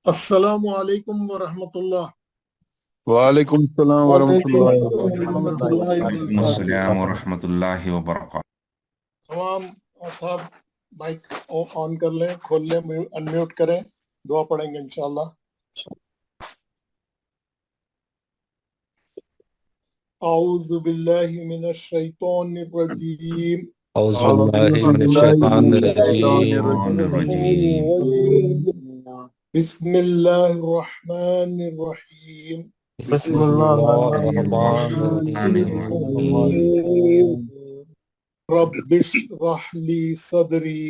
السلام علیکم ورحمۃ اللہ۔ وعلیکم السلام ورحمۃ وعلیکم اللہ السلام ورحمۃ وبرکاتہ۔ اللہ وعلیکم وبرکاتہ۔ السلام ورحمۃ اللہ وبرکاتہ۔ تمام صاحب مائک آن کر لیں، کھول لیں، انمیوٹ کریں، دعا پڑھیں گے انشاءاللہ۔ اعوذ باللہ من الشیطان الرجیم، اعوذ اعوذ باللہ من باللہ الشیطان من الشیطان الرجیم الرجیم۔ بسم اللہ الرحمن الرحیم۔ بسم بسم اللہ اللہ الرحمن الرحمن الرحیم۔ رب اشرح لی صدری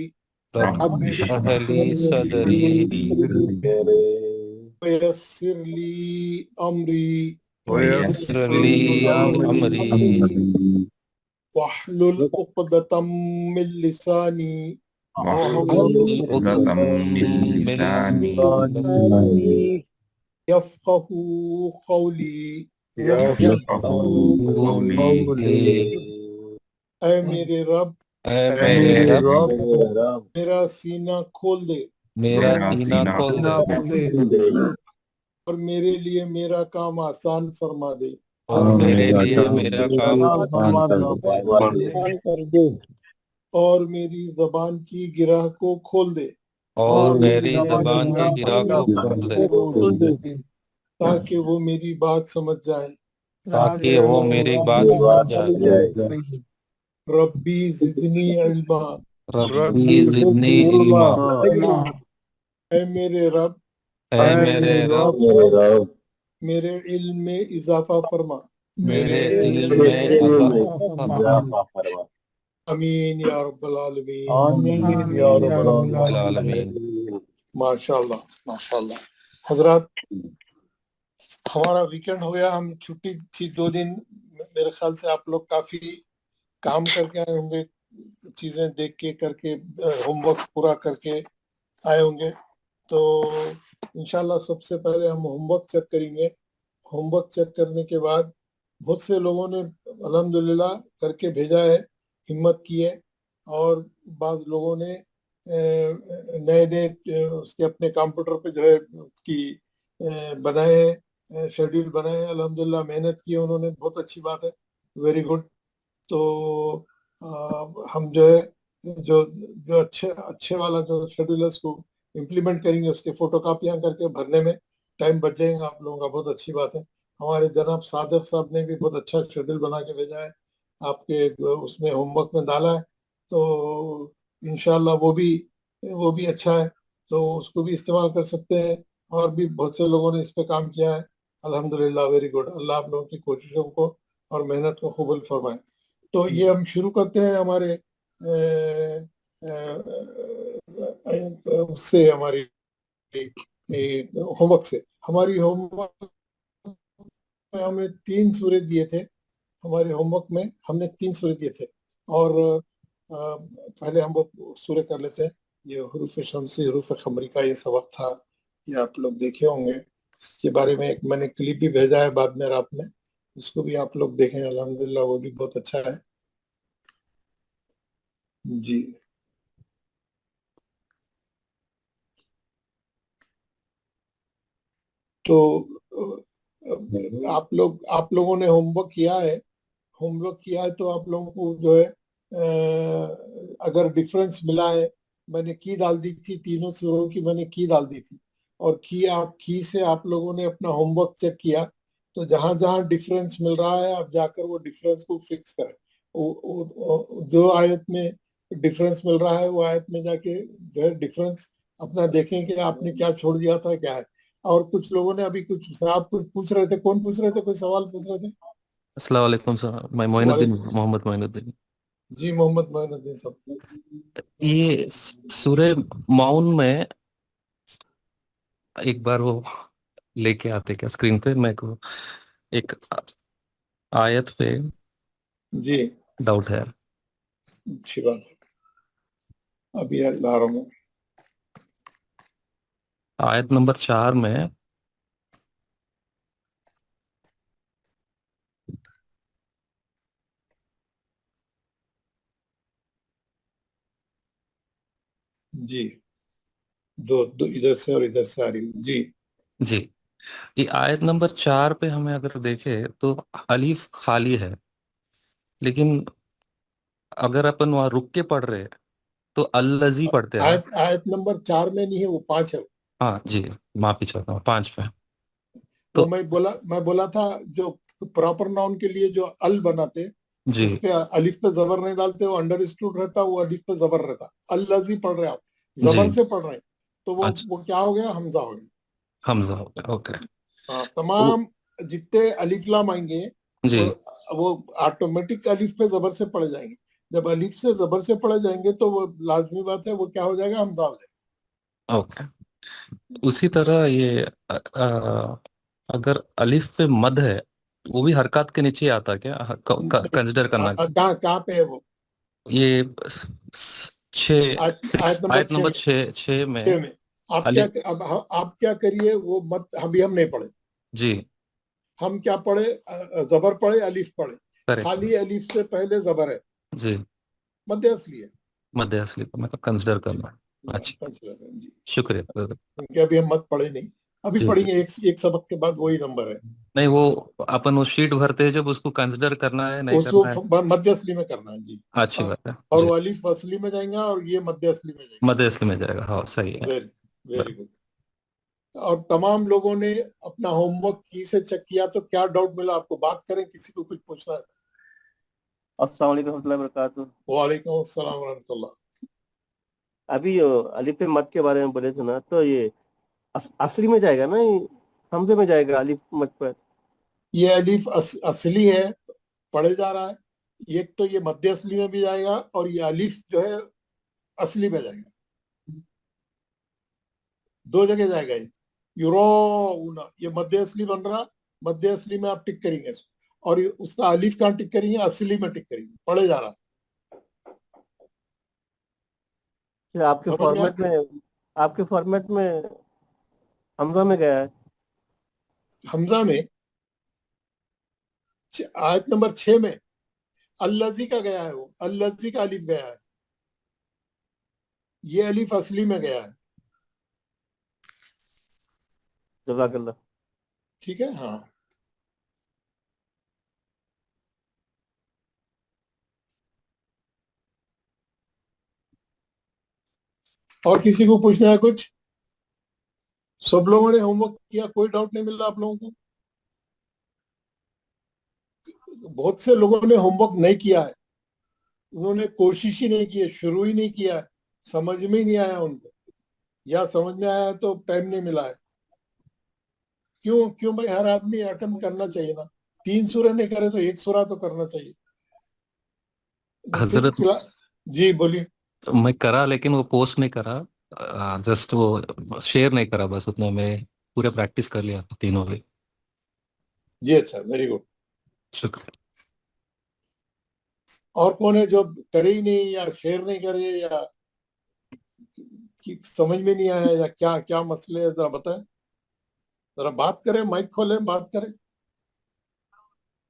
رب اشرح لی صدری ویسر لی امری ویسر لی امری واحلل عقدۃ من لسانی واحلل عقدۃ من لسانی یفقہوا قولی۔ یفقہوا قولی۔ اے میرے رب، اے میرے رب میرا سینہ کھول دے میرا سینہ کھول دے اور میرے لیے میرا کام آسان فرما دے۔ اور میرے لیے میرا کام آسان کر دے اور میری زبان کی گرہ کو کھول دے اور میری زبان کے گرہ کو کھول دے تاکہ وہ میری بات سمجھ جائے۔ تاکہ وہ میری بات سمجھ جائے۔ ربی زدنی علما، ربی زدنی علما، اے میرے رب اے میرے رب میرے علم میں اضافہ فرما۔ میرے علم میں اضافہ فرما۔ امین یا رب العالمین۔ آمین یا رب العالمین۔ ماشاءاللہ ماشاءاللہ۔ حضرات، ہمارا ویکنڈ ہو گیا، ہم چھٹی تھی 2 دن، میرے خیال سے آپ لوگ کافی کام کر کے آئے ہوں گے، چیزیں دیکھ کے کر کے ہوم ورک پورا کر کے آئے ہوں گے۔ تو انشاءاللہ سب سے پہلے ہم ہوم ورک چیک کریں گے۔ ہوم ورک چیک کرنے کے بعد بہت سے لوگوں نے الحمدللہ کر کے بھیجا ہے، ہمت کی ہے، اور بعض لوگوں نے نئے نئے اس کے اپنے کمپیوٹر پہ جو ہے اس کی بنائے ہیں، شیڈیول بنائے ہیں، الحمدللہ محنت کی ہے انہوں نے، بہت اچھی بات ہے، ویری گڈ۔ تو ہم جو ہے جو اچھے والا جو شیڈیول ہے اس کو امپلیمنٹ کریں گے، اس کے فوٹو کاپیاں کر کے بھرنے میں ٹائم بچ جائے گا آپ لوگوں کا، بہت اچھی بات ہے۔ ہمارے جناب صادق صاحب نے بھی بہت اچھا شیڈیول بنا کے بھیجا ہے، آپ کے اس میں ہوم ورک میں ڈالا ہے، تو انشاءاللہ وہ بھی اچھا ہے، تو اس کو بھی استعمال کر سکتے ہیں۔ اور بھی بہت سے لوگوں نے اس پہ کام کیا ہے، الحمدللہ ویری گڈ۔ اللہ آپ لوگوں کی کوششوں کو اور محنت کو قبول فرمائے۔ تو یہ ہم شروع کرتے ہیں ہمارے اس سے، ہماری ہوم ورک سے۔ ہماری ہوم ورک میں ہمیں 3 سورے دیے تھے، ہمارے ہوم ورک میں ہم نے 3 سورے دیے تھے، اور پہلے ہم وہ سورے کر لیتے ہیں۔ یہ حروف شمسی، حروف خمری کا یہ سبق تھا، یہ آپ لوگ دیکھے ہوں گے، اس کے بارے میں ایک میں نے کلپ بھی بھیجا ہے بعد میں رات میں، اس کو بھی آپ لوگ دیکھیں، الحمدللہ وہ بھی بہت اچھا ہے جی۔ تو آپ لوگوں نے ہوم ورک کیا ہے، تو آپ لوگوں کو جو ہے اگر ڈفرینس ملا ہے، میں نے کی ڈال دی تھی، تینوں سوروں کی میں نے کی ڈال دی تھی، اور کی سے آپ لوگوں نے اپنا ہوم ورک چیک کیا، تو جہاں جہاں ڈفرینس مل رہا ہے آپ جا کر وہ ڈفرینس کو فکس کریں۔ جو آیت میں ڈفرینس مل رہا ہے وہ آیت میں جا کے جو ہے ڈفرینس اپنا دیکھیں کہ آپ نے کیا چھوڑ دیا تھا، کیا ہے۔ اور کچھ لوگوں نے ابھی کچھ صاحب کچھ پوچھ رہے تھے، کون پوچھ رہے تھے، کوئی سوال پوچھ رہے تھے؟ السلام علیکم سر، میں معین الدین، محمد معین الدین۔ جی محمد معین الدین صاحب۔ یہ سورہ معون میں ایک بار وہ لے کے آتے کیا اسکرین پہ؟ میں کو ایک آیت پہ جی ڈاؤٹ ہے۔ اچھی بات ہے، ابھی لا رہا ہوں۔ آیت نمبر 4 میں جی दो दो इधर से और इधर से आ रही है जी। जी, ये आयत नंबर 4 पे हमें अगर देखें तो अलीफ खाली है, लेकिन अगर अपन वहाँ रुक के पढ़ रहे हैं तो अल्लजी पढ़ते हैं ना। आयत आयत नंबर 4 में नहीं है, वो 5 है। हाँ जी, माफी चाहता हूँ, 5 पे। वो तो मैं बोला था जो प्रॉपर नाउन के लिए जो अल बनाते जी, उस पे अलिफ पे जबर नहीं डालते, वो अंडरस्टूड रहता, वो अलिफ पे जबर रहता। अल्लजी पढ़ रहे हैं आप, जबर जी, से पढ़ रहे हैं, तो अच्छा, वो क्या हो गया, हमजा हो गया। हमजा हो गया, ओके। हाँ, वो तमाम जितने अलिफ लाम आएंगे जी, वो ऑटोमेटिक अलिफ पे जबर से पढ़े जाएंगे। जब अलिफ से जबर से पढ़े जाएंगे तो वो लाजमी बात है, वो क्या हो जाएगा, हमजा हो जाएगा। ओके। उसी तरह ये अगर अलिफ पे मद है, वो भी हरकत के नीचे आता है क्या, कंसिडर करना? कहाँ कहाँ पे है वो? ये छः आयत नंबर आयत नंबर 6 में 6 में आप क्या, अलिफ। अब आप क्या करिए, वो मत अभी हम नहीं पढ़े, जी, हम क्या पढ़े, जबर पढ़े, अलिफ पढ़े। करेक्ट। खाली अलिफ से पहले जबर है, जी, मध्य असली है। मध्य असली को मतलब कंसिडर करना। अच्छा, जी, शुक्रिया brother। क्योंकि अभी हम मत पढ़े नहीं, अभी जी जी, पढ़ेंगे, एक सबक के बाद वही नंबर है। नहीं वो अपन वो शीट भरते हैं जब, उसको कंसिडर करना है नहीं करना है। उसको मध्य असली में करना है जी। अच्छी बात है और जी, वो अलिफ असली में जाएगा और ये मध्य असली में जाएगा। मध्य असली में जाएगा, हाँ सही है। Very very good. और तमाम लोगों ने अपना होमवर्क की से चेक किया, तो क्या डाउट मिला आपको, बात करें, किसी को कुछ पूछना है? अस्सलाम वालेकुम रहमतुल्लाहि व बरकातुहू। वालेकुम अस्सलाम व रहमतुल्लाह। अभी अलिफ पे मत के बारे में बोले थे ना, तो ये असली में जाएगा ना, ये हमजे में जाएगा अलिफ मत पर? ये अलिफ असली है, पढ़े जा रहा है। एक तो ये मध्य असली में भी जाएगा, और ये अलिफ जो है असली में जाएगा, दो जगह जाएगा ये। यूरोना ये मध्य असली बन रहा, मध्य असली में आप टिक करेंगे इसको, और ये उसका अलिफ कहाँ टिक करेंगे, असली में टिक करेंगे, पढ़े जा रहा। फिर समझ में आया? आपके फॉर्मेट में हमजा में गया है। हमजा में आयत नंबर 6 में अल्लजी का गया है, वो अल्लजी का अलिफ गया है, ये अलिफ असली में गया है। जज़ाकल्लाह। ठीक है, हाँ। और किसी को पूछना है कुछ? सब लोगों ने होमवर्क किया, कोई डाउट नहीं मिल रहा आप लोगों को? बहुत से लोगों ने होमवर्क नहीं किया है, उन्होंने कोशिश ही नहीं की है, शुरू ही नहीं किया है, समझ में ही नहीं आया उनको, या समझ में आया तो टाइम नहीं मिला है। क्यों क्यों भाई, हर आदमी अटेम्प्ट करना चाहिए ना, 3 सूरह नहीं करे तो 1 सूरह तो करना चाहिए। फिर हजरत, जी बोलिए। मैं करा लेकिन वो पोस्ट नहीं करा, जस्ट वो शेयर नहीं करा, बस उतना में पूरे प्रैक्टिस कर लिया तीनों भी। जी अच्छा, वेरी गुड। शुक्रिया। और कौन है जो करे ही नहीं, या शेयर नहीं करे, या कि समझ में नहीं आया, या क्या क्या मसले है, जरा बताएं, जरा बात करें, माइक खोलें, बात करें।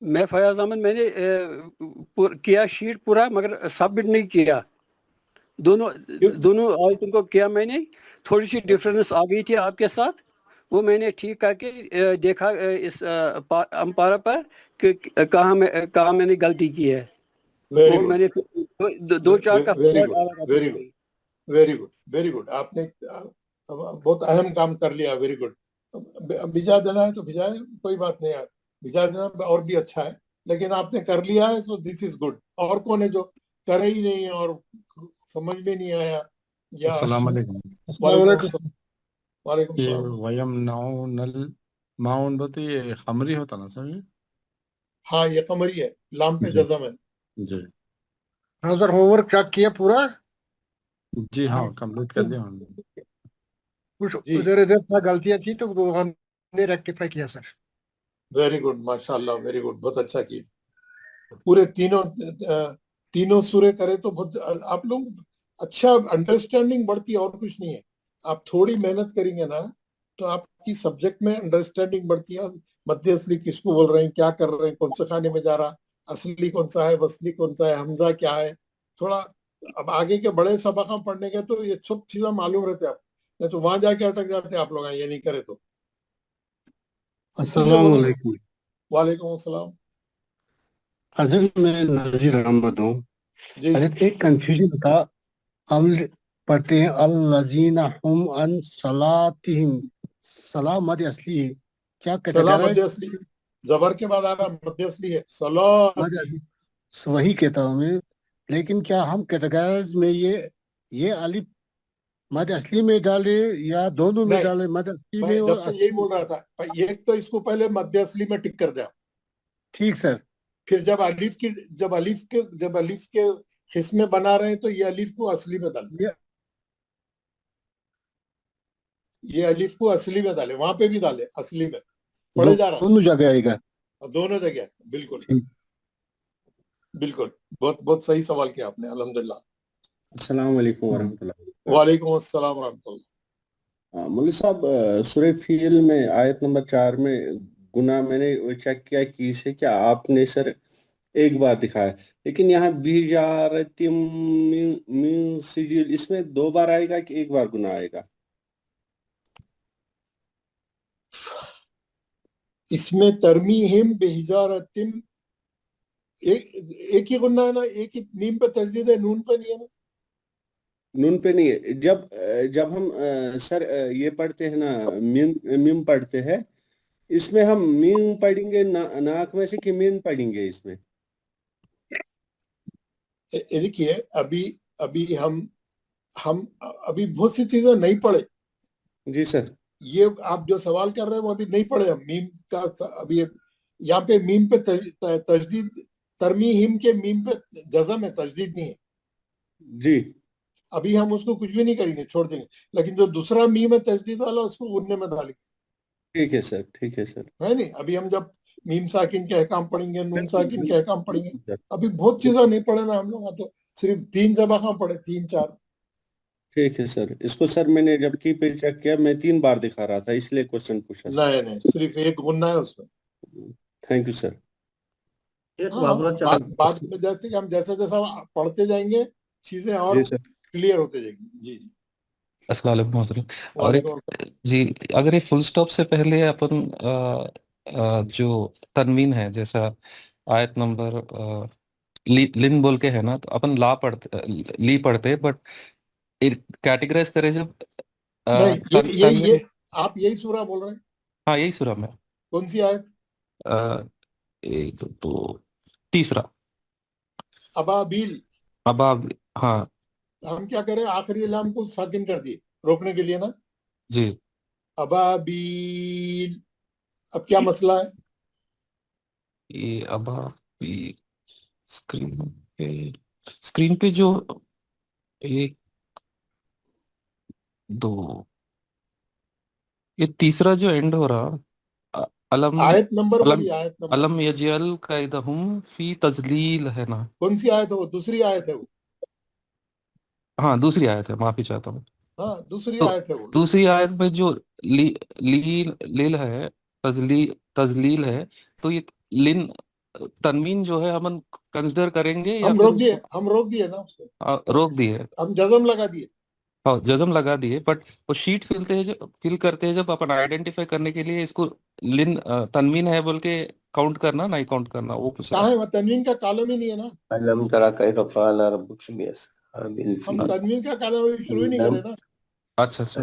मैं फयाज अहमद, मैंने किया शीट पूरा, मगर सबमिट नहीं किया। दोनों आयतों को किया मैंने, थोड़ी सी डिफरेंस आ गई थी आपके साथ, वो मैंने ठीक करके देखा इस अम्पारा पर कि कहाँ मैंने गलती की है। वेरी वो गुड, मैंने दो चार का वेरी फर्क good, ah very good, very good, very good. आपने बहुत अहम काम कर लिया, वेरी गुड। भिजा देना है तो भिजाए, कोई बात नहीं यार, भिजा देना और भी अच्छा है, लेकिन आपने कर लिया है, सो दिस इज गुड। और कौन है जो करे ही नहीं और समझ में नहीं आया, या अस्सलाम वालेकुम। वालेकुम अस्सलाम, वालेकुम ये सलाम। वयम नाउ नल माउन बते ये खमरी होता ना सर ये? हाँ, ये कमरी है, लाम पे जी जजम है। जी हाँ सर, होमवर्क क्या किया पूरा? जी हाँ, कंप्लीट कर लिया हमने। कुछ जी, उधर इधर था गलतियां थी तो वो हमने रेक्टिफाई किया सर। वेरी गुड, माशाल्लाह, वेरी गुड, बहुत अच्छा किया। पूरे तीनों सूरे करे तो बहुत आप लोग अच्छा अंडरस्टैंडिंग बढ़ती है, और कुछ नहीं है। आप थोड़ी मेहनत करेंगे ना, तो आपकी सब्जेक्ट में अंडरस्टैंडिंग बढ़ती है। मध्य असली किसको बोल रहे हैं, क्या कर रहे हैं, कौन से खाने में जा रहा, असली कौन सा है, वसली कौन सा है, हमजा क्या है, थोड़ा अब आगे के बड़े सबक हम पढ़ने के तो ये सब चीजें मालूम रहते हैं आप। नहीं तो वहां जाके अटक जाते हैं आप लोग, ये नहीं करे तो। इसीलिए अस्सलाम बोला। वालेकुम। वालेकुम अस्सलाम। हजरत मैं नजीर अहमद हूँ। जी हजरत एक कंफ्यूजन था, हम पढ़ते हैं अल्लजीना हुम अन सलातिहिम, सला मद असली है, क्या सलाह कैटेगराइज मध्य असली, जबर के बाद आ रहा मध्य असली है सलाती। वही कहता हूँ मैं, लेकिन क्या हम कैटेगराइज में ये अलिफ मद असली में डाले या दोनों में नहीं, डाले, मद असली में मैं और जब से यही असली में? बोल रहा था भाई, एक तो इसको पहले मध्य असली में टिक कर दिया, ठीक सर। फिर जब अलिफ के हिस्से बना रहे हैं तो ये अलिफ को असली में डाले, ये ये अलिफ को असली में डाले, वहां पे भी डाले असली में, पढ़े जा रहा है दोनों जगह आएगा। और दोनों जगह। बिल्कुल ठीक। बिल्कुल, बहुत बहुत सही सवाल किया आपने, अल्हम्दुलिल्लाह। अस्सलाम वालेकुम वरहमतुल्लाह। वालेकुम अस्सलाम रहमतुल्लाह। मौलवी साहब, सूरह फील में आयत नंबर 4 में गुना मैंने चेक किया कि इसे क्या आपने सर एक बार दिखाया, लेकिन यहाँ बिजारतिम मिन सिजिल इसमें 2 बार आएगा कि एक बार गुना आएगा? इसमें तरमीहिम बेहिजारतिम, एक ही गुन्ना है ना, एक ही मीम पे तजदीद है, नून पे नहीं है ना। नून पे नहीं है। जब हम सर ये पढ़ते हैं ना, मीम पढ़ते हैं, इसमें हम मीम पढ़ेंगे नाक में से कि मीम पढ़ेंगे इसमें? देखिए, अभी अभी हम अभी बहुत सी चीजें नहीं पढ़े। जी सर। ये आप जो सवाल कर रहे हैं वो अभी नहीं पढ़े हम, मीम का अभी यहाँ पे मीम पे तजदीद, तरमीहिम के मीम पे जज़म है, तजदीद नहीं है। जी अभी हम उसको कुछ भी नहीं करेंगे, छोड़ देंगे, लेकिन जो दूसरा मीम है तजदीद वाला, उसको गुन्ने में डालेंगे। ठीक है सर, ठीक है सर। है नहीं, अभी हम जब मीम साकिन के अहकाम पढ़ेंगे, नून साकिन के अहकाम पढ़ेंगे, सर, अभी बहुत चीजें नहीं पढ़े ना हम लोग, तो सिर्फ 3 जबां पढ़े, 3 4। ठीक है सर। इसको सर मैंने जब की पे चेक किया, मैं 3 बार दिखा रहा था, इसलिए क्वेश्चन पूछा सर। नहीं नहीं, सिर्फ एक गुन्ना है उसमें। Thank you sir. एक हाँ, मामला बाद चाहता बाद में जैसे कि हम जैसा जैसा पढ़ते जाएंगे, चीजें और जी सर। क्लियर होते जाएंगी। जी जी। अस्सलाम वालेकुम मोहतरम। और एक, वालेकुम अस्सलाम। जी, अगर ये फुल स्टॉप से पहले अपन जो तनवीन है, जैसा आयत नंबर लिन बोल के है ना, तो अपन ली पढ़ते, बट कैटेगराइज करें जब नहीं, ये तनवीन। आप यही सूरा बोल रहे हैं? हाँ, यही सूरा में। कौन सी आयत? अ, एक तो तीसरा, अबाबील। अब आप, हाँ हम क्या करें, आखिरी लाम को साकिन कर दिए रोकने के लिए ना, जी। अबाबील। अब क्या मसला है? ये अब आप स्क्रीन पे स्क्रीन पे जो एक दो, ये तीसरा जो एंड हो रहा, अ- अलम आयत नंबर अलम बोलिए, आयत नंबर। अलम यजअल कैदहुम फी तजलील है ना। कौन सी आयत है वो? दूसरी आयत है वो। हाँ, दूसरी आयत है, माफी चाहता हूँ। हाँ, दूसरी तो आयत है वो। दूसरी आयत में जो लील है, तजलील है, तो ये लिन तनवीन जो है हम कंसिडर करेंगे या फिर उसको हम रोक दिए ना उसको, रोक दिए? हम जज़म लगा दिए। हाँ, जजम लगा दिए, बट वो शीट फिल करते हैं जब अपन आइडेंटिफाई करने के लिए, इसको तनवीन है बोल के काउंट करना, नहीं काउंट करना, वो पूछ रहा कहाँ हूँ। है वो? तनवीन का कॉलम ही नहीं है ना, अलम तरा कैफ फ़अल रब्बुका बिअस्हाबिल हम फील। तनवीन का कॉलम अभी शुरू ही नहीं करे ना। अच्छा अच्छा।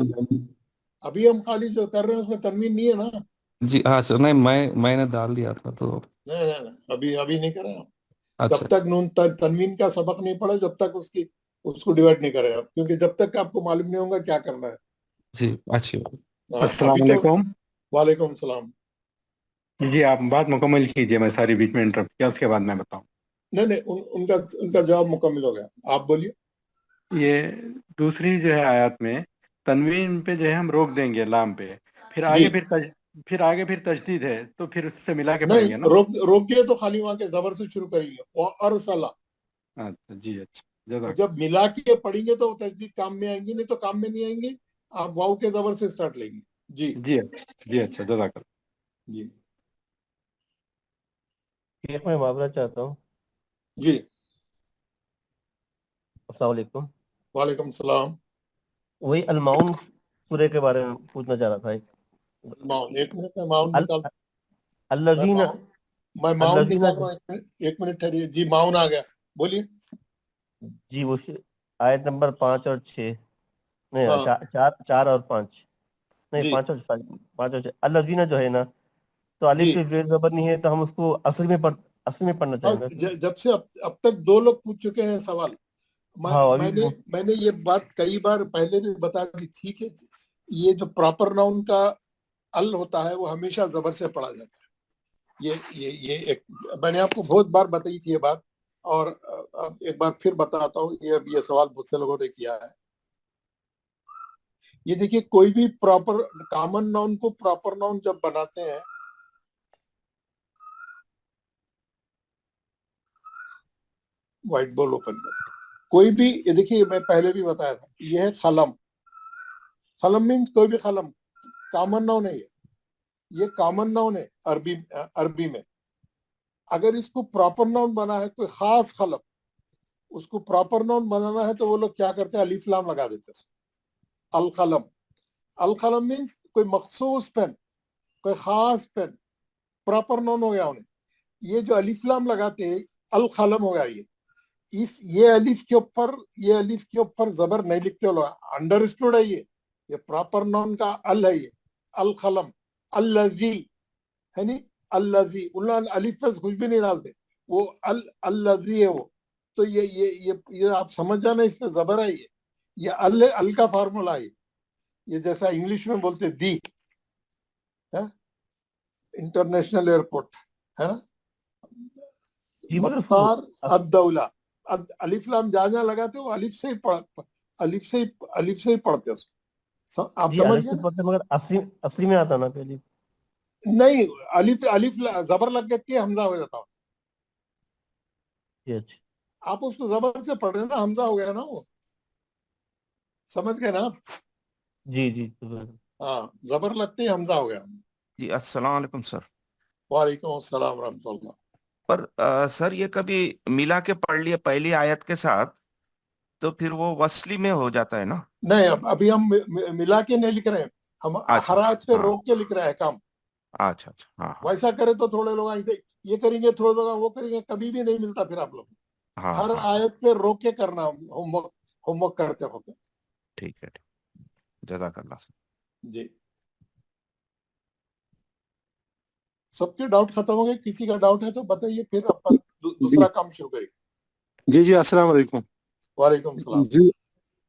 अभी हम खाली जो कर रहे हैं उसमें तनवीन नहीं है ना। जी हाँ सर, नहीं, मैंने डाल दिया था तो। नहीं नहीं नहीं, अभी अभी नहीं करे हम। अच्छा जब तक तनवीन का सबक नहीं पढ़े, जब तक उसको डिवाइड नहीं करें आप, क्योंकि जब तक आपको मालूम नहीं होगा क्या करना है। जी, अच्छी बात। अस्सलाम अभी तो वालेकुम। वालेकुम सलाम। जी आप बात मुकम्मल कीजिए, मैं सारी बीच में इंटरप्ट किया, उसके बाद मैं बताऊं। नहीं नहीं, उनका उनका जवाब मुकम्मल हो गया, आप बोलिए। ये दूसरी जो है आयत में तनवीन पे जो है हम रोक देंगे लाम पे, फिर जी, आगे फिर तजदीद है, तो फिर उससे मिला के नहीं पढ़ेंगे ना? रोक दिए तो खाली वहां के जबर से शुरू करेंगे, और अरसला। अच्छा जी, अच्छा तो जज़ाक। जब मिला के पढ़ेंगे तो तजदीद काम में आएंगी, नहीं तो काम में नहीं आएंगी। आप वाव के जबर से स्टार्ट लेंगे। जी जी अच्छा, जी अच्छा, जज़ाक। जी एक मैं मामला चाहता हूँ। जी। अस्सलाम वालेकुम। वालेकुम सलाम। वही अलमाउन सूर्य के बारे में पूछना चाह रहा था माउन, एक मिनट में माउन अल, निकाल, मैं अल्लज़ीना माउन अल्लज़ीना निकाल रहा हूँ, एक मिनट ठहरिए जी। माउन आ गया, बोलिए। जी वो आयत नंबर 5 और 6 नहीं हाँ 4 और 5 नहीं जी 5 और 6 अल्लज़ीना जो है ना, तो अलिफ जी। से जेर ज़बर नहीं है, तो हम उसको असली में पढ़ना हाँ, चाहेंगे। जब से अब तक दो लोग पूछ चुके हैं सवाल। हाँ अभी मैंने मैंने ये बात कई बार पहले भी बता दी थी कि ये जो प्रॉपर नाउन का अल होता है वो हमेशा जबर से पढ़ा जाता है। ये एक मैंने आपको बहुत बार बताई थी ये बात, और अब एक बार फिर बताता हूँ। ये सवाल बहुत से लोगों ने किया है। ये देखिए, कोई भी प्रॉपर कॉमन नाउन को प्रॉपर नाउन जब बनाते हैं, व्हाइट बोर्ड ओपन कर, कोई भी, ये देखिए मैं पहले भी बताया था, ये है कलम। कलम मीन्स कोई भी कलम, कॉमन नाउन है ये कॉमन नाउन है अरबी में। अगर इसको प्रॉपर नाउन बना है कोई खास कलम, उसको प्रॉपर नाउन बनाना है तो वो लोग क्या करते हैं, अलिफ लाम लगा देते हैं। अल कलम, अल कलम मीन्स कोई मखसूस पेन, कोई खास पेन, प्रॉपर नाउन हो गया उन्हें। ये जो अलिफ लाम लगाते हैं, अल कलम हो गया ये अलिफ के ऊपर, ये अलिफ के ऊपर जबर नहीं लिखते हो लोग, अंडरस्टूड है ये प्रॉपर नाउन का अल है ये, अल कलम। अल्लज़ी है नहीं, अल्लज़ी उन्होंने अलिफ पे कुछ भी नहीं डालते, वो अल्लज़ी है वो। तो ये आप समझ जाना, इस पे जबर है ये अल का फार्मूला है ये जैसा इंग्लिश में बोलते दी है, इंटरनेशनल एयरपोर्ट है ना, जी मगर उसको मत्तार अद-दौला, अलिफ लाम जहाँ लगाते हो अलिफ से ही अलिफ से ही पढ़ते हो उसको। आप जी समझ अलिफ गए से ना? पढ़ते, मगर असली में आता ना पहले। नहीं, अलिफ अलिफ जबर लग के हमजा हो जाता है। जी अच्छा। आप उसको जबर से पढ़ रहे हो ना, हमजा हो गया ना वो, समझ गए ना आप? जी जी हाँ, जबर लगते ही हमजा हो गया। जी अस्सलाम वालेकुम सर। वालेकुम अस्सलाम रहमतुल्लाह। पर सर ये कभी मिला के पढ़ लिए पहली आयत के साथ तो फिर वो वसली में हो जाता है ना? नहीं, अभी हम मिला के नहीं लिख रहे हैं, हम अच्छा हर आयत पे हाँ रोक के लिख रहे हैं काम। अच्छा अच्छा हाँ हाँ वैसा करे तो थोड़े लोग ये करेंगे, थोड़े लोग वो करेंगे, कभी भी नहीं मिलता फिर आप लोग। हाँ हर हाँ आयत पे रोक के करना, होमवर्क होमवर्क करते होते। ठीक है जज़ाकल्लाह सर। जी, सबके डाउट खत्म हो गए? किसी का डाउट है तो बताइए, फिर अपन दूसरा काम शुरू करेंगे। जी जी अस्सलाम वालेकुम। वालेकुम सलाम। जी,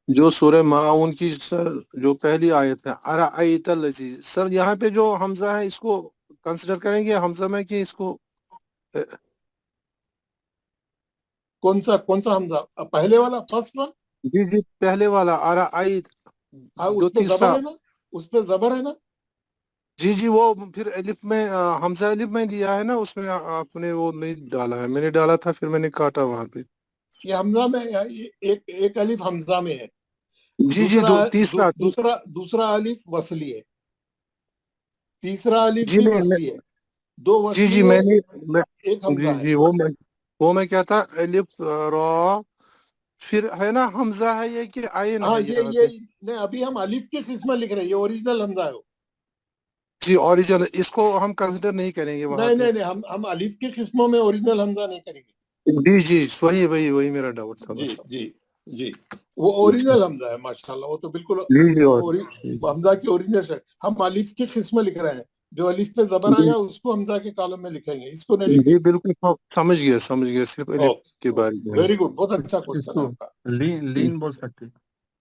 जो सूरह माउन की सर जो पहली आयत है, अराअयतल लज़ी, सर यहाँ पे जो हमजा है इसको कंसिडर करेंगे हमजा में कि इसको? कौन सा हमजा? पहले वाला, फर्स्ट वन? जी जी पहले वाला अराअयत, हाँ, जो उस पे जबर तीसरा। है ना, उस पे जबर है ना। जी जी वो फिर अलिफ में हमजा अलिफ में लिया है ना, उसमें आपने वो नहीं डाला है, मैंने डाला था फिर मैंने काटा वहां पे। ये हमजा में एक अलिफ हमजा में है, जी जी तीसरा दूसरा अलिफ वसली है, तीसरा अलिफ जी भी मैं वसली है, दो जी वसली जी है, मैं एक हमजा जी है। जी वो मैं क्या था, अलिफ रॉ, फिर है ना हमजा है ये कि आयन हाँ, है यहाँ ये पे? नहीं, अभी हम अलिफ के किस्म लिख रहे हैं, ये ओरिजिनल हमजा है वो। जी ओरिजिनल, इसको हम कंसिडर नहीं करेंगे वहां नहीं पे? नहीं नहीं, हम अलिफ के किस्मों में ओरिजिनल हमजा नहीं करेंगे। जी जी वही वही वही मेरा डाउट था जी बस। जी जी, वो जी ओरिजिनल हमजा है माशाल्लाह, वो तो बिल्कुल जी और हमजा की ओरिजिनल है। हम अलिफ के किस्म लिख रहे हैं, जो अलिफ पे जबर जी आया उसको हमजा के कॉलम में लिखेंगे, इसको नहीं जी लिखेंगे। बिल्कुल समझ गया सिर्फ अलिफ के ओके, बारे में। वेरी गुड, बहुत अच्छा क्वेश्चन है इसको आपका। लीन बोल सकते हैं,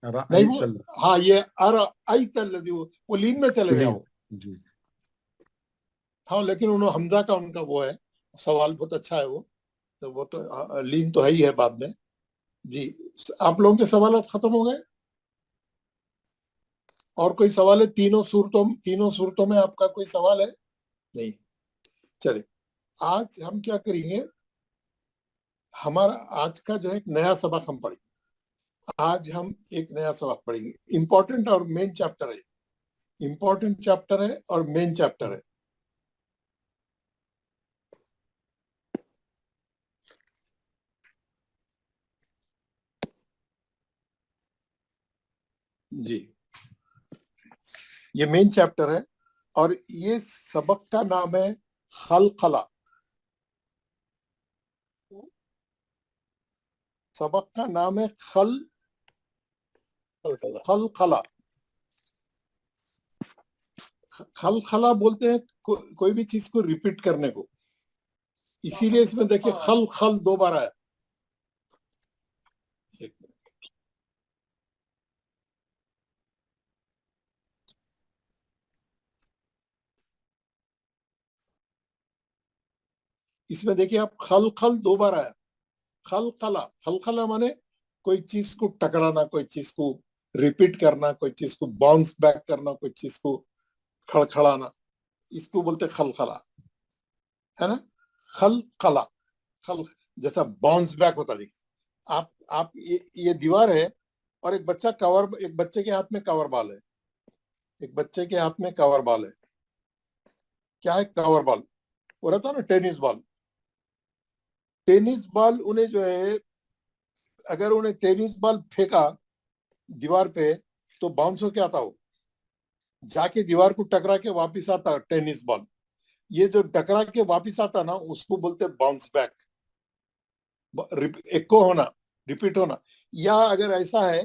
नहीं वो, अराअयतल। हाँ, ये अराअयतल, वो लीन में चले गया लीन वो। जी हाँ, लेकिन उन्होंने हमजा का उनका वो है, सवाल बहुत अच्छा है वो। तो वो तो लीन तो है ही है बाद में। जी, आप लोगों के सवाल खत्म हो गए? और कोई सवाल है? तीनों सूरतों में आपका कोई सवाल है? नहीं? चलिए, आज हम क्या करेंगे, हमारा आज का जो है एक नया सबक हम पढ़ेंगे। आज हम एक नया सबक पढ़ेंगे, इंपॉर्टेंट और मेन चैप्टर है, इंपॉर्टेंट चैप्टर है और मेन चैप्टर है। जी, یہ مین چیپٹر ہے اور یہ سبق کا نام ہے خلقلہ. سبق کا نام ہے خلقلہ. خلقلہ بولتے ہیں کوئی بھی چیز کو ریپیٹ کرنے کو. اسی لیے اس میں دیکھیں خل 2 بار آیا. اس میں دیکھیں آپ خل 2 بار آیا. خلقلہ مانے کوئی چیز کو ٹکرانا, کوئی چیز کو ریپیٹ کرنا, کوئی چیز کو باؤنس بیک کرنا, کوئی چیز کو کھڑکھڑانا, اس کو بولتے خلقلہ ہے نا. خلقلہ جیسا باؤنس بیک ہوتا. دیکھیں آپ یہ دیوار ہے اور ایک بچے کے ہاتھ میں کور بال ہے. ایک بچے کے ہاتھ میں کور بال ہے. کیا ہے کور بال؟ وہ رہتا نا ٹینس بال. ٹینس بال انہیں جو ہے اگر انہیں ٹینس بال پھینکا دیوار پہ تو باؤنس ہو کے آتا, ہو جا کے دیوار کو ٹکرا کے واپس آتا ٹینس بال. یہ جو ٹکرا کے واپس آتا نا اس کو بولتے باؤنس بیک. ایکو ہونا, ریپیٹ ہونا. یا اگر ایسا ہے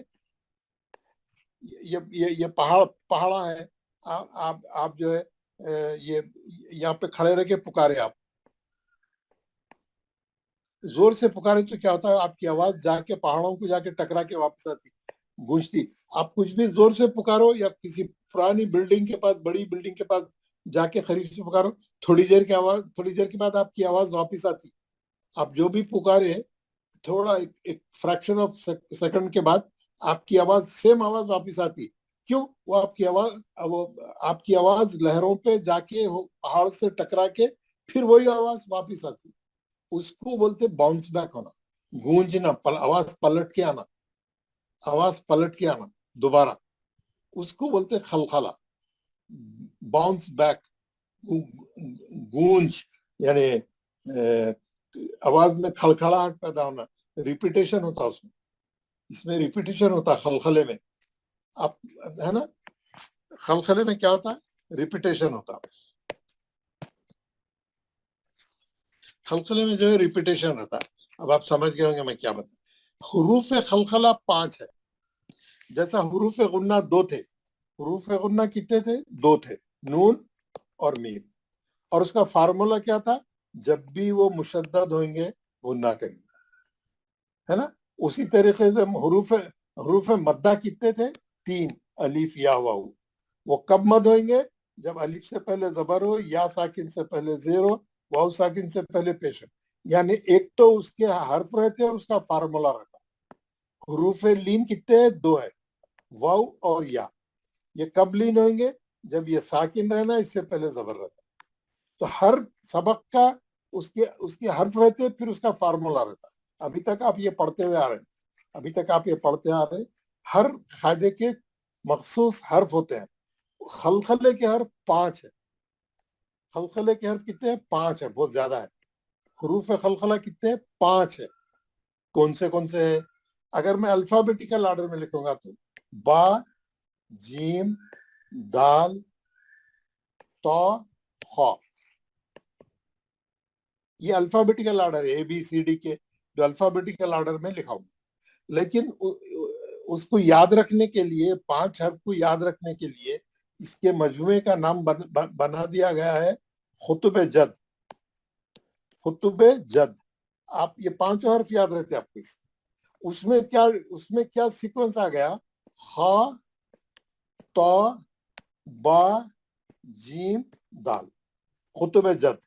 یہ پہاڑا ہے, آپ جو ہے یہ یہاں پہ کھڑے رہ کے پکارے, آپ زور سے پکارے تو کیا ہوتا ہے آپ کی آواز جا کے پہاڑوں کو جا کے ٹکرا کے واپس آتی, گونجتی. آپ کچھ بھی زور سے پکارو یا کسی پرانی بلڈنگ کے پاس, بڑی بلڈنگ کے پاس جا کے قریب سے پکارو, تھوڑی دیر کے بعد آپ کی آواز واپس آتی. آپ جو بھی پکارے تھوڑا ایک فریکشن آف سیکنڈ کے بعد آپ کی آواز سیم آواز واپس آتی. کیوں؟ وہ آپ کی آواز لہروں پہ جا کے پہاڑ سے ٹکرا کے پھر وہی آواز واپس آتی. اس کو بولتے باؤنس بیک ہونا, گونجنا, آواز پلٹ کے آنا دوبارہ. اس کو بولتے خلقلہ, باؤنس بیک, گونج یعنی آواز میں کھڑکھڑاہٹ پیدا ہونا, ریپیٹیشن ہوتا اس میں ریپیٹیشن ہوتا خلقلے میں. آپ ہے نا, خلقلے میں کیا ہوتا ہے؟ ریپیٹیشن ہوتا. خلقلے میں جو ہے ریپیٹیشن رہتا ہے. اب آپ سمجھ گئے ہوں گے میں کیا بتا. حروف خلقلہ 5 ہے. جیسا حروف غنہ 2 تھے. حروف غنہ کتنے تھے؟ 2 تھے, نون اور میم. اور اس کا فارمولا کیا تھا؟ جب بھی وہ مشدد ہوئیں گے غنہ کریں گے, ہے نا. اسی طریقے سے حروف مدہ کتنے تھے؟ 3, الف یا واو. وہ کب مد ہوئیں گے؟ جب الف سے پہلے زبر ہو, یا ساکن سے پہلے زیر ہو, واو ساکن سے پہلے پیش ہو. یعنی ایک تو اس کے حرف رہتے اور اس کا فارمولا رہتا. حروف لین کتنے ہیں؟ 2 ہے, واو اور یا. یہ کب لین ہوئیں گے؟ جب یہ ساکن رہنا, اس سے پہلے زبر رہتا. تو ہر سبق کا اس کے حرف رہتے, پھر اس کا فارمولا رہتا. ابھی تک آپ یہ پڑھتے ہوئے آ رہے ہیں. ہر قاعدے کے مخصوص حرف ہوتے ہیں. خلقلے کے حرف 5 ہے. خلقلے کے حرف کتنے ہیں؟ 5 ہے, بہت زیادہ ہے. حروف خلقلہ کتنے ہیں؟ 5 ہے. کون سے ہیں؟ اگر میں الفابیٹیکل آرڈر میں لکھوں گا تو با, جیم, دال, تا, خا. یہ الفابیٹیکل آرڈر ہے, ABCD کے جو الفابیٹیکل آرڈر میں لکھا ہوں. لیکن اس کو یاد رکھنے کے لیے, 5 حرف کو یاد رکھنے کے لیے اس کے مجموعے کا نام بنا دیا گیا ہے خطب جد. خطب جد. آپ یہ 5 حرف یاد رہتے آپ کو. اس میں کیا سیکوینس آ گیا؟ خا, تا, با, جیم, دال. خطب جد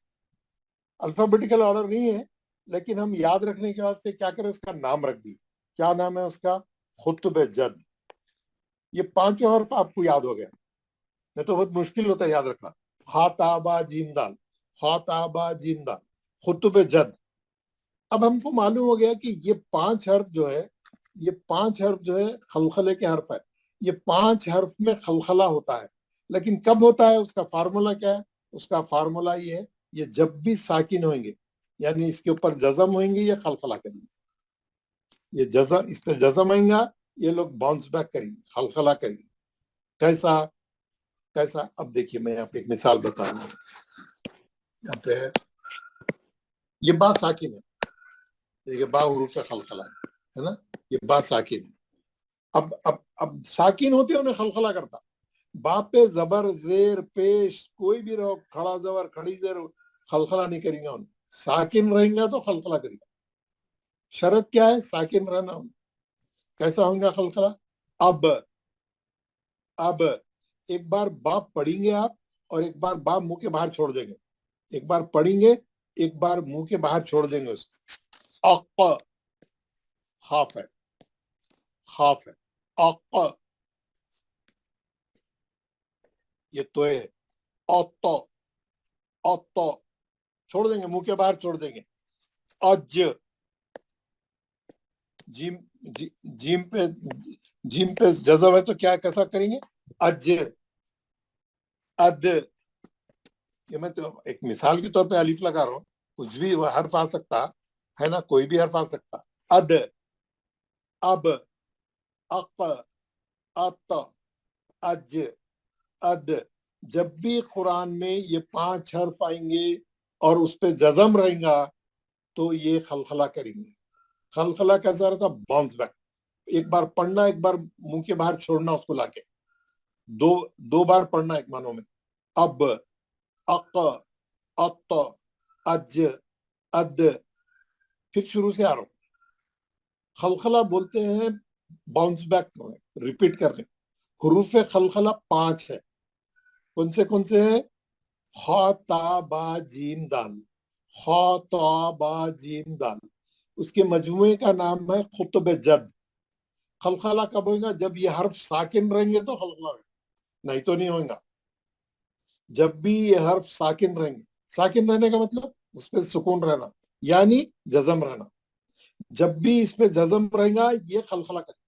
الفابیٹیکل آرڈر نہیں ہے, لیکن ہم یاد رکھنے کے واسطے کیا کریں, اس کا نام رکھ دی. کیا نام ہے اس کا؟ خطب جد. یہ 5 حرف آپ کو یاد ہو گیا. نہیں تو بہت مشکل ہوتا ہے یاد رکھنا. خا, تا, با, جیم, دال. خا, تا, با, جیم, دال. خطب جد. اب ہم کو معلوم ہو گیا کہ یہ 5 حرف جو ہے خلقلے کے حرف ہے. یہ 5 حرف میں خلقلہ ہوتا ہے. لیکن کب ہوتا ہے؟ اس کا فارمولا کیا ہے؟ اس کا فارمولا یہ ہے, یہ جب بھی ساکن ہوئیں گے, یعنی اس کے اوپر جزم ہوئیں گے, یہ خلقلہ کریں گے. اس پہ جزم آئیں گا, یہ لوگ باؤنس بیک کریں گے, خلقلہ کریں گے. कैसा, अब देखिए मैं यहाँ पे एक मिसाल बता रहा हूँ. यहाँ पे ये बा साकिन है, देखिए बा हुरूफ खलखला है ना, ये बा साकिन है. अब साकिन होते हैं उन्हें खलखला करता. बाप पे जबर जेर पेश कोई भी रहो, खड़ा जबर खड़ी जेर, खलखला नहीं करेंगे उन्हें. साकिन रहेंगे तो खलखला करेंगे. शर्त क्या है? साकिन रहना. कैसा होगा खलखला? अब एक बार बाप पढ़ेंगे आप और एक बार बाप मुंह के बाहर छोड़ देंगे. एक बार पढ़ेंगे, एक बार मुंह के बाहर छोड़ देंगे उसको. अक खाफ है, खाफ है. अक ये तो है. अतो अतो छोड़ देंगे, मुंह के बाहर छोड़ देंगे. अज जीम पे जज़म है तो क्या कैसा करेंगे? अज अद. ये मैं तो एक मिसाल के तौर पे अलिफ लगा रहा हूँ, कुछ भी हर्फ आ सकता है ना, कोई भी हर्फ आ सकता. अद, अब, अक, अत, अज, अद. जब भी कुरान में ये 5 हर्फ आएंगे और उस पे जज़म रहेगा तो ये खलखला करेंगे. खलखला कैसा रहता? Bounce back. एक बार पढ़ना, एक बार मुंह के बाहर छोड़ना उसको लाके. दो बार पढ़ना एक मानो में. अब, अक, अत, अज, अद. फिर शुरू से आ रहा हूं. खलखला बोलते हैं बाउंस बैक, रिपीट करने. हुरूफ खलखला 5 है. कौन से हैं? खा ता बा जीम दाल. खा ता बा जीम दाल. उसके मजमुए का नाम है खुतब जद. खलखला कब होगा? जब ये हर्फ साकिन रहेंगे तो खलखला होगा, नहीं तो नहीं होगा. जब भी ये हर्फ साकिन रहेंगे, साकिन रहने का मतलब उस पर सुकून रहना यानी जज़म रहना. जब भी इस पे जज़म रहेगा ये खलखला करेंगे.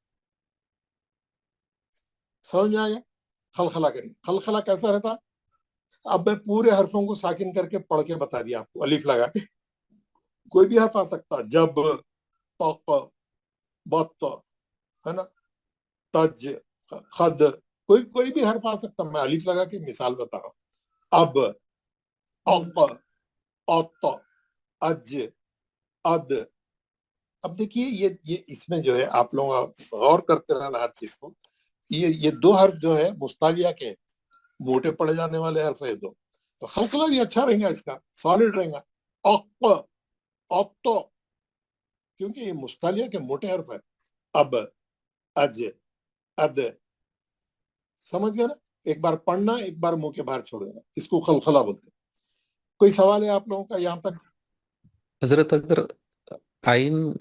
समझ में आ गया? खलखला करेंगे. खलखला कैसा रहता? अब मैं पूरे हर्फों को साकिन करके पढ़ के बता दिया आपको, अलिफ लगा के. कोई भी हर्फ आ सकता, जब, तक, बत, है ना, तज, खद, कोई भी हर्फ आ सकता. मैं अलिफ लगा के मिसाल बता रहा हूं. अब, अक, अत, अज, अद. अब देखिए ये इसमें जो है आप लोग गौर करते रहना हर चीज को. ये 2 हर्फ जो है मुस्तालिया के मोटे पड़े जाने वाले हर्फ है 2, तो खलखला भी अच्छा रहेगा, इसका सॉलिड रहेगा. अक, अत, क्योंकि ये मुस्तालिया के मोटे हर्फ है. अब, अज, अद. समझ गया ना? एक बार पढ़ना, एक बार मुंह के बाहर छोड़ देना, इसको खलखला बोलते हैं. कोई सवाल है आप लोगों का यहाँ तक? हजरत अगर आइन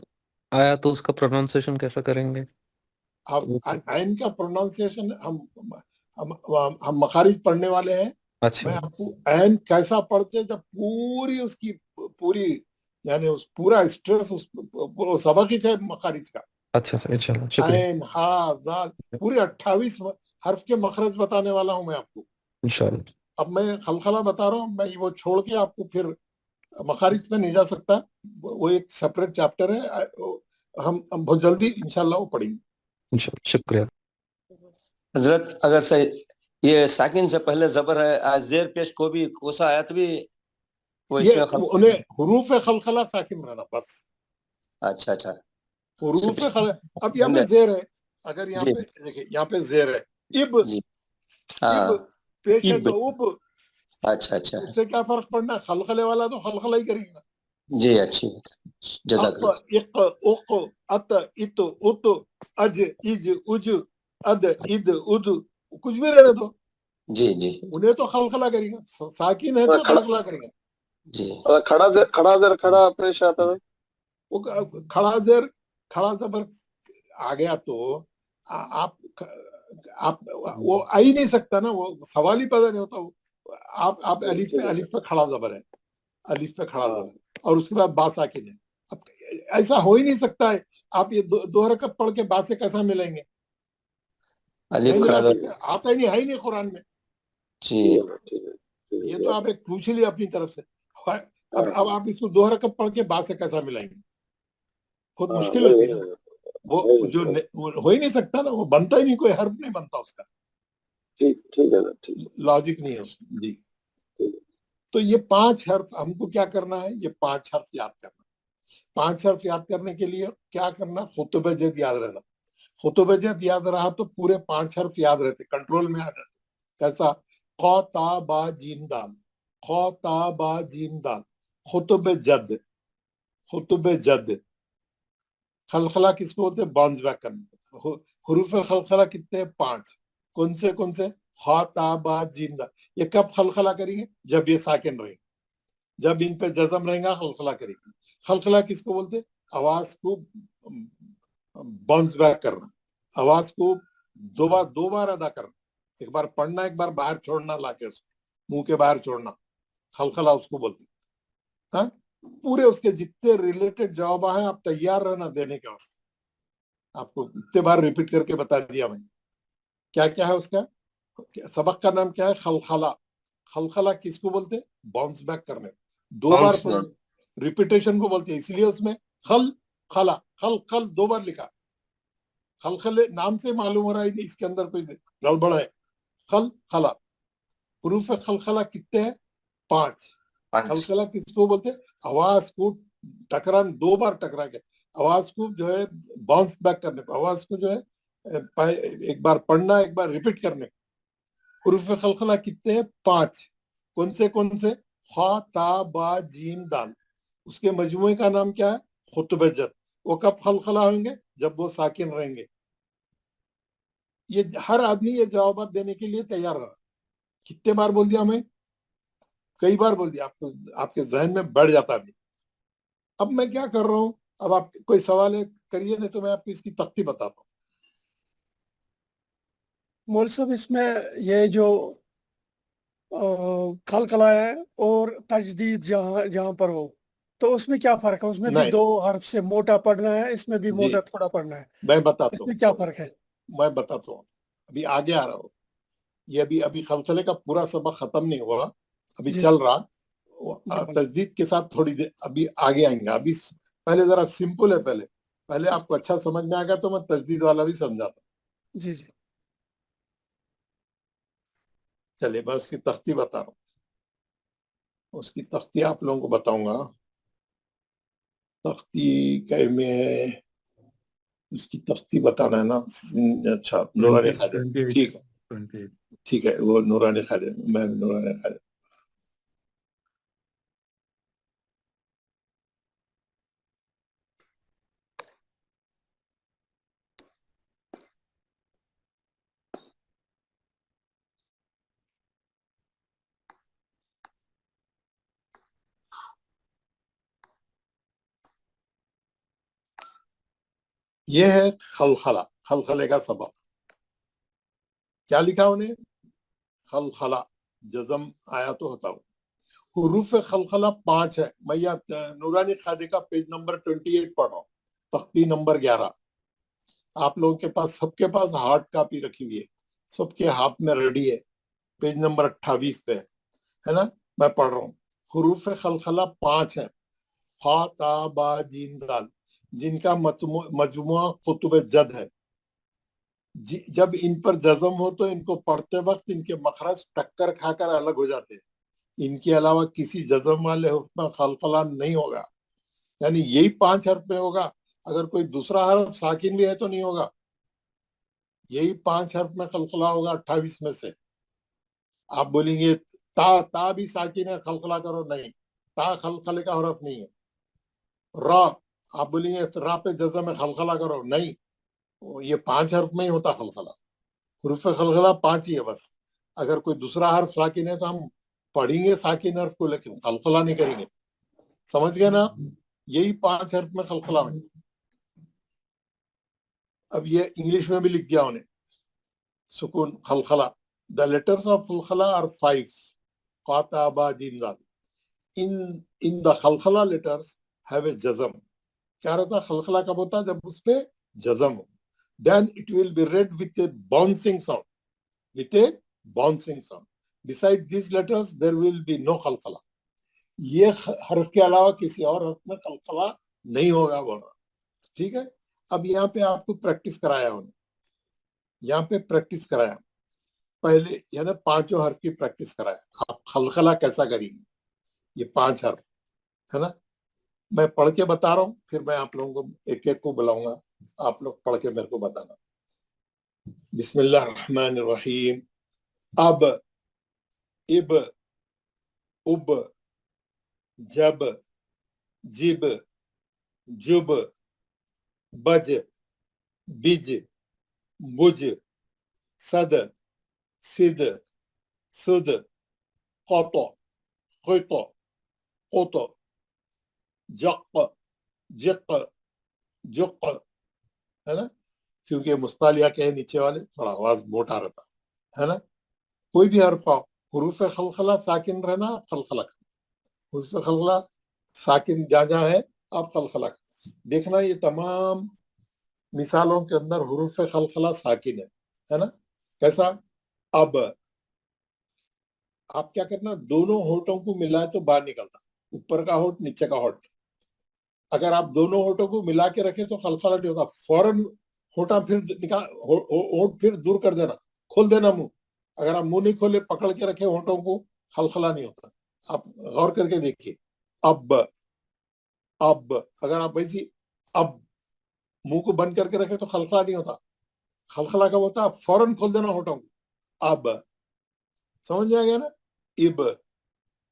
आया तो उसका प्रोनाउंसिएशन कैसा करेंगे? आप आइन का प्रोनाउंसिएशन हम मखारिज पढ़ने वाले हैं. अच्छा मैं आपको आइन कैसा पढ़ते हैं, जब पूरी उसकी पूरी यानी उस पूरा स्ट्रेस उस सबक ही है मखारिज का. अच्छा इंशाल्लाह, शुक्रिया. आइन, हा, दाल, पूरे 28 हर्फ के मखरज बताने वाला हूं मैं आपको. इंशाल्लाह. अब मैं खलखला बता रहा हूँ, मैं वो छोड़ के आपको फिर मखारिज पे नहीं जा सकता. वो एक सेपरेट चैप्टर है. हम बहुत जल्दी इंशाल्लाह वो पढ़ेंगे. इंशाल्लाह, शुक्रिया. हजरत अगर से ये साकिन से पहले जबर है, जेर पेश को भी कोसा आयत भी वो ये इसमें उन्हें हुरूफ खलखला साकिन रहना बस. अच्छा अच्छा. हुरूफ खल. अब यहाँ पे जेर है, अगर यहाँ जी. पे देखिए, यहाँ पे जेर है. इब, जी. इब हाँ. पेश है इब. तो उब. अच्छा अच्छा. उससे क्या फर्क पड़ना? खलखले वाला तो खलखला ही करेगा. जी अच्छी बात है. अक, जज़ाकल्लाह. इक, उक, अत, इत, उत, अज, इज, उज, अद, इद, उद, कुछ भी रहने दो, जी जी उन्हें तो खलखला करेगा. साकिन है तो खलखला करेगा. जी. खड़ा पेश आता है. वो खड़ा जबर आ गया तो आप वो आ ही नहीं सकता ना, वो सवाल ही पैदा नहीं होता. आप अलिफ पे खड़ा जबर है, अलिफ पे खड़ा जबर है और उसके बाद बा साकिन है. अब ऐसा हो ही नहीं सकता है. आप ये दो हरकत पढ़ के बा से कैसा मिलेंगे? अलिफ नहीं खड़ा मिला जबर. सकते. आता ही नहीं, है ही नहीं कुरान में. जी. ये तो आप एक पूछ लिए अपनी तरफ से. अब आप इसको 2 हरकत पढ़ के बा से कैसा मिलाएंगे? बहुत मुश्किल होती है ना. वो जो हो ही नहीं सकता ना, वो बनता ही नहीं, कोई हर्फ नहीं बनता उसका. ठीक ठीक है सर, ठीक लॉजिक नहीं है उसमें जी। तो ये 5 हर्फ हमको क्या करना है, ये 5 हर्फ याद करना। 5 हर्फ याद करने के लिए क्या करना, खुतबे जद याद रहना। खुतबे जद याद रहा तो पूरे 5 हर्फ याद रहते, कंट्रोल में आ जाते। कैसा, ख ता बा जीम दाल, ख ता बा जीम दाल, खुतबे जद, खुतबे जद। खलखला किसको बोलते हैं, बाउंस बैक करना। हुरूफ खलखला कितने हैं, 5। कौन से, ख ता बा जीम दाल। ये कब खलखला करेंगे, जब ये साकिन रहेंगे, जब इन पे जज़म रहेगा खलखला करेंगे। खलखला किसको बोलते हैं, आवाज को बाउंस बैक करना, आवाज को दो बार अदा करना। एक बार पढ़ना, एक बार बाहर छोड़ना, लाके उसको मुंह के बाहर छोड़ना, खलखला उसको बोलते हैं। हाँ, पूरे उसके जितने रिलेटेड जवाब हैं आप तैयार रहना देने के वास्ते। आपको इतने बार रिपीट करके बता दिया मैं क्या क्या है उसका। सबक का नाम क्या है, खलखला। खलखला किसको बोलते हैं, बाउंस बैक करने, 2 बार Bounce back. रिपीटेशन को बोलते हैं, इसलिए उसमें खल खला खल खल 2 बार लिखा। खलखले नाम से मालूम हो रहा है इसके अंदर कोई गड़बड़ है। खल खला, हुरूफ खलखला कितने हैं, 5। खलखला किसको बोलते हैं, आवाज को टकरान, 2 बार टकरा के आवाज को जो है बाउंस बैक करने को, आवाज को जो है एक बार पढ़ना, एक बार रिपीट करने। हुरूफ खलखला कितने हैं, 5। कौन से, खा ता बा जीम दाल। उसके मजमूए का नाम क्या है, खुतबे जद। वो कब खलखला होंगे, जब वो साकिन रहेंगे। ये हर आदमी ये जवाब देने के लिए तैयार रहा। कितने बार बोल दिया मैं, कई बार बोल दिया, आपको आपके जहन में बढ़ जाता है। अब मैं क्या कर रहा हूं, अब आप कोई सवाल है करिए, नहीं तो मैं आपको इसकी तख्ती बताता हूँ। मौल साहब, इसमें ये जो खलखला है और तजदीद जहाँ पर हो, तो उसमें क्या फर्क है? उसमें भी नहीं। 2 हर्फ से मोटा पढ़ना है, इसमें भी जी। मोटा थोड़ा पढ़ना है, मैं बताता हूँ, इसमें क्या फर्क है? मैं बताता हूँ, अभी आगे आ रहा हूँ। ये अभी खलखले का पूरा सबक खत्म नहीं हुआ, अभी जी चल जी। रहा। जी तजदीद के साथ थोड़ी देर अभी आगे आएंगे। अभी पहले जरा सिंपल है, पहले आपको अच्छा समझ में आएगा तो मैं तजदीद वाला भी समझाता हूँ। जी जी। चलिए मैं उसकी तख्ती बता रहा हूँ, उसकी तख्ती आप लोगों को बताऊंगा। तख्ती कै में है, उसकी तख्ती बताना है ना। अच्छा, नूरानी खादिर, ठीक है, ठीक है, वो नूरानी खादिर, मैं नूरानी खादिर। ये है खलखला, खलखले का सबक। क्या लिखा उन्हें, खलखला, जज़म आया तो होता हूँ। हुरूफ खलखला 5 है। मैं ये नूरानी खादी का पेज नंबर 28 पढ़ रहा हूँ, तख्ती नंबर 11। आप लोगों के पास, सबके पास हार्ड कॉपी रखी हुई है, सबके हाथ में रेडी है, पेज नंबर 28 पे है ना। मैं पढ़ रहा हूँ, हुरूफ खलखला 5 है। खा ता बा जीम दाल, जिनका मजमुआ कुतुब जद है। जब इन पर जज़म हो तो इनको पढ़ते वक्त इनके मखरज टक्कर खाकर अलग हो जाते हैं। इनके अलावा किसी जज़म वाले हुर्फ में खलखला नहीं होगा, यानी यही 5 हर्फ में होगा। अगर कोई दूसरा हर्फ साकिन भी है तो नहीं होगा, यही 5 हर्फ में खलखला होगा 28 में से। आप बोलेंगे ता भी साकिन है, खलखला करो, नहीं, ता खलखले का हर्फ नहीं है। रा, आप बोलेंगे रा पे जज़म है, खलखला करो, नहीं, ये 5 हर्फ में ही होता खलखला। हुरूफ खलखला 5 ही है बस। अगर कोई दूसरा हर्फ साकिन है तो हम पढ़ेंगे साकिन हर्फ को, लेकिन खलखला नहीं करेंगे। समझ गए ना, यही 5 हर्फ में खलखला होंगे। अब ये इंग्लिश में भी लिख दिया उन्हें, सुकून खलखला। द लेटर्स ऑफ खलखला आर 5, क़ाता बा जीम दाल। इन द खलखला लेटर्स हैव ए जज़म। क्या रहता, खलखला कब होता, जब उस पे जज़म हो। Then it will be read with a bouncing sound, with a bouncing sound. Beside these letters, there will be no खलखला। ये हर्फ के अलावा किसी और हर्फ में खलखला नहीं होगा बोल रहा, ठीक है। अब यहाँ पे आपको प्रैक्टिस कराया उन्हें, यहाँ पे प्रैक्टिस कराया। पहले यानी पांचों हर्फ की प्रैक्टिस कराया. आप खलखला कैसा करेंगे, ये 5 हर्फ है ना. मैं पढ़ के बता रहा हूँ, फिर मैं आप लोगों को एक एक को बुलाऊंगा, आप लोग पढ़ के मेरे को बताना. बिस्मिल्लाह रहमान रहीम. अब, इब, उब, जब, जिब, जुब, बज, बिज, बुज, सद, सिद, सुद, कत, खुत, कुत, जक, जिक, जुक, है ना. क्योंकि मुस्तालिया के नीचे वाले थोड़ा आवाज मोटा रहता है ना. कोई भी हर्फ हो, हुरूफ खलखला साकिन रहना, आप खलखला करना. हुरूफ खलखला साकिन जहाँ है आप खलखला करना. देखना ये तमाम मिसालों के अंदर हुरूफ खलखला साकिन है ना. कैसा? अब आप क्या करना, दोनों होठों को मिलाए तो बाहर निकलता, ऊपर का होठ नीचे का होठ. अगर आप दोनों होठों को मिला के रखे तो खलखला नहीं होगा. फौरन होठा फिर निकाल, होठ फिर दूर कर देना, खोल देना मुंह. अगर आप मुंह नहीं खोले, पकड़ के रखे होठों को, खलखला नहीं होता. आप गौर करके देखिए. अब, अब अगर आप वैसी अब मुंह को बंद करके रखे तो खलखला नहीं होता. खलखला कब होता? आप फौरन खोल देना होठों को. अब समझ में आ गया ना. इब,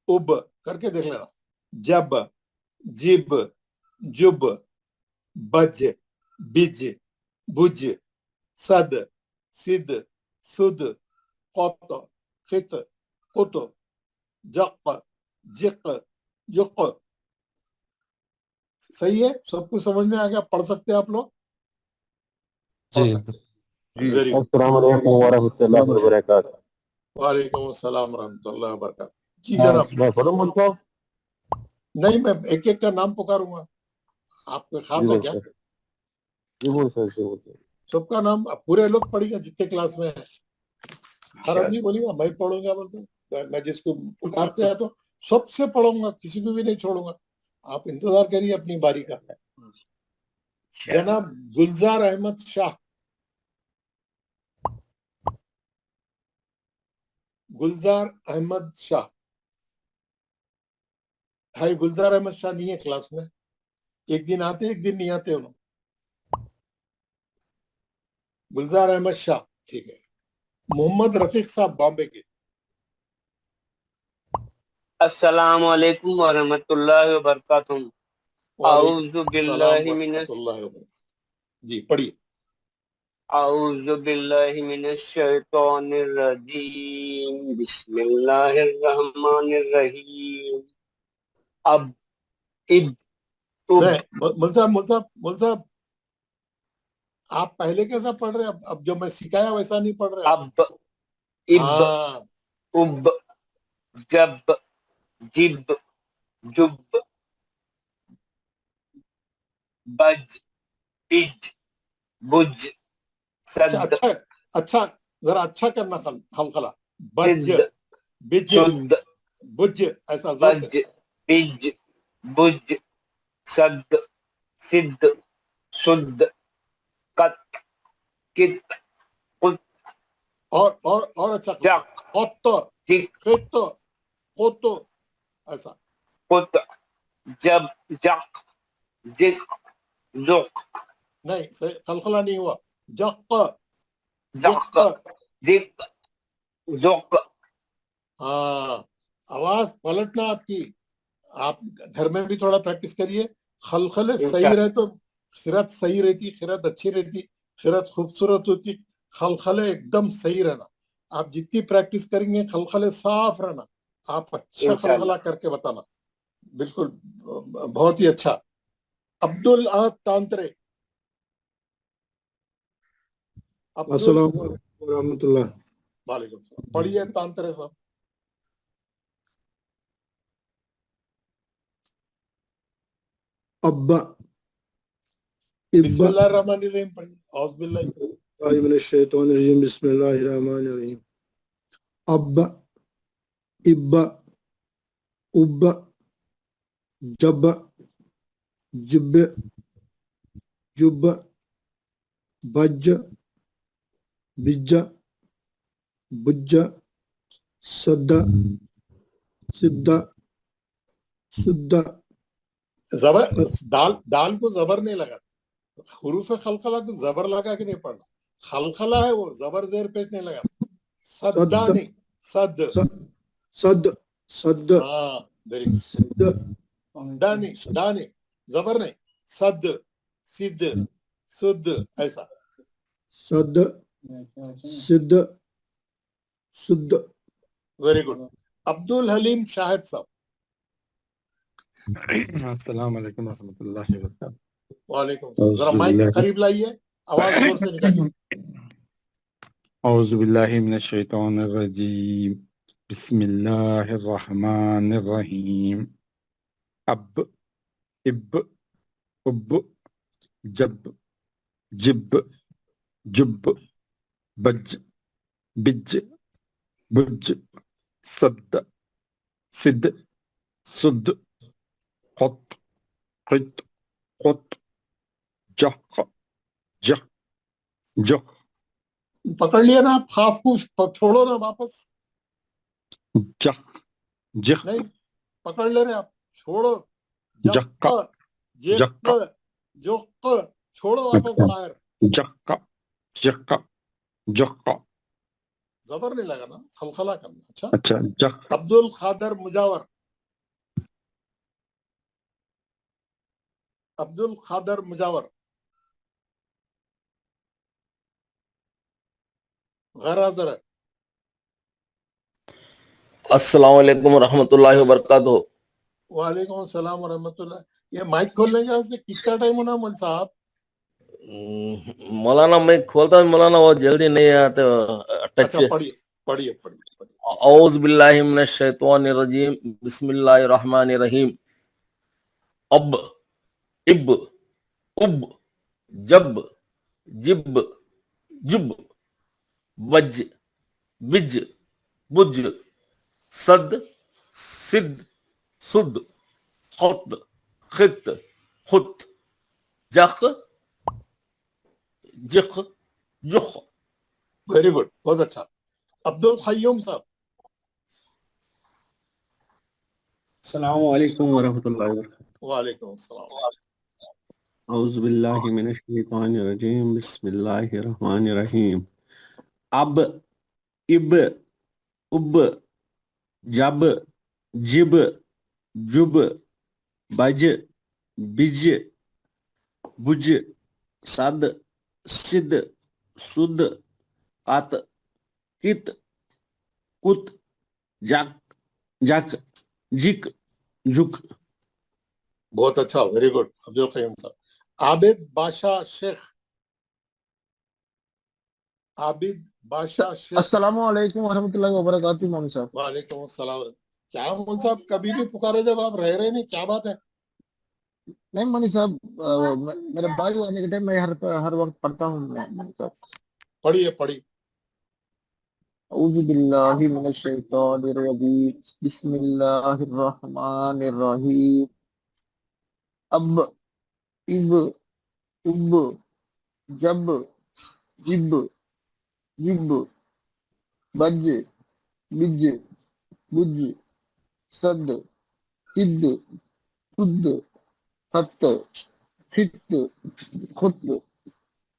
उब करके देख लेना. जब, जिब, जुब, बज, बिज, बुज, सद, सिद, सुद, कत, खित, कुत, जक, जिक, जुक. सही है? सब कुछ समझ में आ गया? पढ़ सकते हैं आप लोग? पढ़ जी सकते हैं. Very good. अस्सलाम वालेकुम वरहमतुल्लाहि वबरकातुहू. वालेकुम अस्सलाम रहमतुल्लाहि व बरकातहू. जी जनाब. मैं पढ़ूं मुल्को? नहीं, मैं एक एक का नाम पुकारूंगा. आपको खास है क्या? जी बोल सर. सबका नाम पूरे लोग पढ़ेंगे जितने क्लास में है. हर आदमी बोलेगा मैं पढ़ूंगा, बोलते मैं जिसको पुकारते हैं तो सबसे पढ़ूंगा, किसी को भी नहीं छोड़ूंगा. आप इंतजार करिए अपनी बारी का. जनाब गुलजार अहमद शाह. गुलजार अहमद शाह है. गुलजार अहमद शाह नहीं है क्लास में. एक दिन आते एक दिन नहीं आते उन्होंने. गुलजार अहमद शाह, ठीक है. मोहम्मद रफीक साहब बॉम्बे के. अस्सलामु अलैकुम वरहमतुल्लाहि वबरकातुहू. आऊज़ु बिल्लाहि मिनश जी पढ़िए. आऊज़ु बिल्लाहि मिनश शैतानिर रजीम. बिस्मिल्लाहिर रहमानिर रहीम. अब, इब, उब. मुल साहब आप पहले कैसा पढ़ रहे हैं? अब जो मैं सिखाया वैसा नहीं पढ़ रहे. अब, इब, उब, जब, जिब, जुब, बज, बिज, बुज, सद, अच्छा अच्छा जरा अच्छा करना. खलखला. बज, सिद, बिज, सुद, बुज, ऐसा जोर से. बज, बिज, बुज, सद, सिद, सुद, कत, कित, कुत, और अच्छा. जक, कुत, जिक, खित, कुत, ऐसा. कुत, जब, जक, जिक, जुक. नहीं, खलखला नहीं हुआ. जक, जक, जिक, जुक. हाँ, आवाज पलटना आपकी. आप घर में भी थोड़ा प्रैक्टिस करिए. खलखले सही रहे तो खिरत सही रहती, खिरत अच्छी रहती, खिरत खूबसूरत होती. खलखले एकदम सही रहना. आप जितनी प्रैक्टिस करेंगे खलखले साफ रहना. आप अच्छा खलखला करके बताना. बिल्कुल, बहुत ही अच्छा. अब्दुल अहद तांत्रे. अस्सलाम वालेकुम रहमतुल्लाह. वालेकुम सलाम. पढ़िए तांत्रे साहब. अब्बा, इब्बा, बिस्मिल्लाहिर्रहमानिर्रहीम पढ़िए. औज़ बिल्लाहि मिनश शैतानिर रजीम. बिस्मिल्लाहिर रहमानिर रहीम. अब्बा, इब्बा, उब्बा, जब्बा, जिब्बा, जुब्बा, बज्जा, बिज्जा, बुज्ज सद्द सिद्ध सुद्द जबर दाल दाल को जबर नहीं लगा, हुरूफ खलखला को जबर लगा के नहीं पढ़ना, खलखला है वो, जबर जेर पेश नहीं लगा, सद्दा सद्द नहीं, सद, सद्द सद्द हाँ वेरी गुड, सिद्ध दा नहीं जबर नहीं, सद सिद्ध सुद्ध ऐसा, सद्द सिद्ध सुद्ध वेरी गुड। अब्दुल हलीम शाहिद साहब। अस्सलाम वालेकुम रहमतुल्लाहि व बरकातहू। वालेकुम सलाम, जरा माइक करीब लाइए, आवाज जोर से निकालिए। औज़ु बिल्लाहि मिनश शैतानिर रजीम, बिस्मिल्लाहिर रहमानिर रहीम। अब इब उब जब जिब जुब बज बिज बुज सद्द सिद्द सुद खुत खुत खुत जह जह जह पकड़ लिया ना आप, खाफ को छोड़ो ना वापस, जह जह नहीं पकड़ ले रहे आप, छोड़ो, जक्का जक्का जुक्क छोड़ो वापस बाहर, जक्का जक्का जक्का। जबर नहीं लगा ना, खलखला करना। अच्छा, अच्छा जक्का। अब्दुल खादर मुजावर। अब्दुल खादर मुजावर गैर हाजिर है। अस्सलाम वालेकुम रहमतुल्लाहि व बरकातहू। वालेकुम अस्सलाम व रहमतुल्लाह। ये माइक खोलने का से कितना टाइम होना मौल साहब? मौलाना मैं खोलता हूँ मौलाना, वो जल्दी नहीं आते टच अच्छा से। पढ़िए पढ़िए पढ़िए। औज़ु बिल्लाहि मिनश शैतानिर रजीम, बिस्मिल्लाहिर रहमानिर रहीम। अब इब उब जब जिब जुब बज बिज बुज सद सिद्ध सुद खुत खित खुत जख जिख जुख। वेरी गुड, बहुत अच्छा। अब्दुल खय्यूम साहब। अस्सलाम वालेकुम वरहमतुल्लाहि वबरकातुहू। वालेकुम अस्सलाम। औज़ु बिल्लाहि मिनश शैतानिर रजीम, बिस्मिल्लाहिर रहमानिर रहीम। अब इब उब जब जिब जुब बज बिज बुज सद सिद सुद कत कित कुत जक जक जिक जुक। बहुत अच्छा, वेरी गुड अब्दुल खय्यूम साहब। आबिद बादशाह शेख। आबिद बादशाह शेख। अस्सलामु अलैकुम वरहमतुल्लाहि वबरकातुहू मौलवी साहब। वालेकुम अस्सलाम। क्या मौलवी साहब कभी भी पुकारे जब आप रह रहे नहीं, क्या बात है? नहीं मौलवी साहब, मेरे भाई आने के टाइम मैं हर वक्त पढ़ता हूँ मौलवी साहब। पढ़िए पढ़िए। औज़ु बिल्लाहि मिनश शैतानिर रजीम, बिस्मिल्लाहिर रहमानिर रहीम। अब इब उब जब जिब जिब बज बिज बुज सद सिद्ध सुद खत खित खुत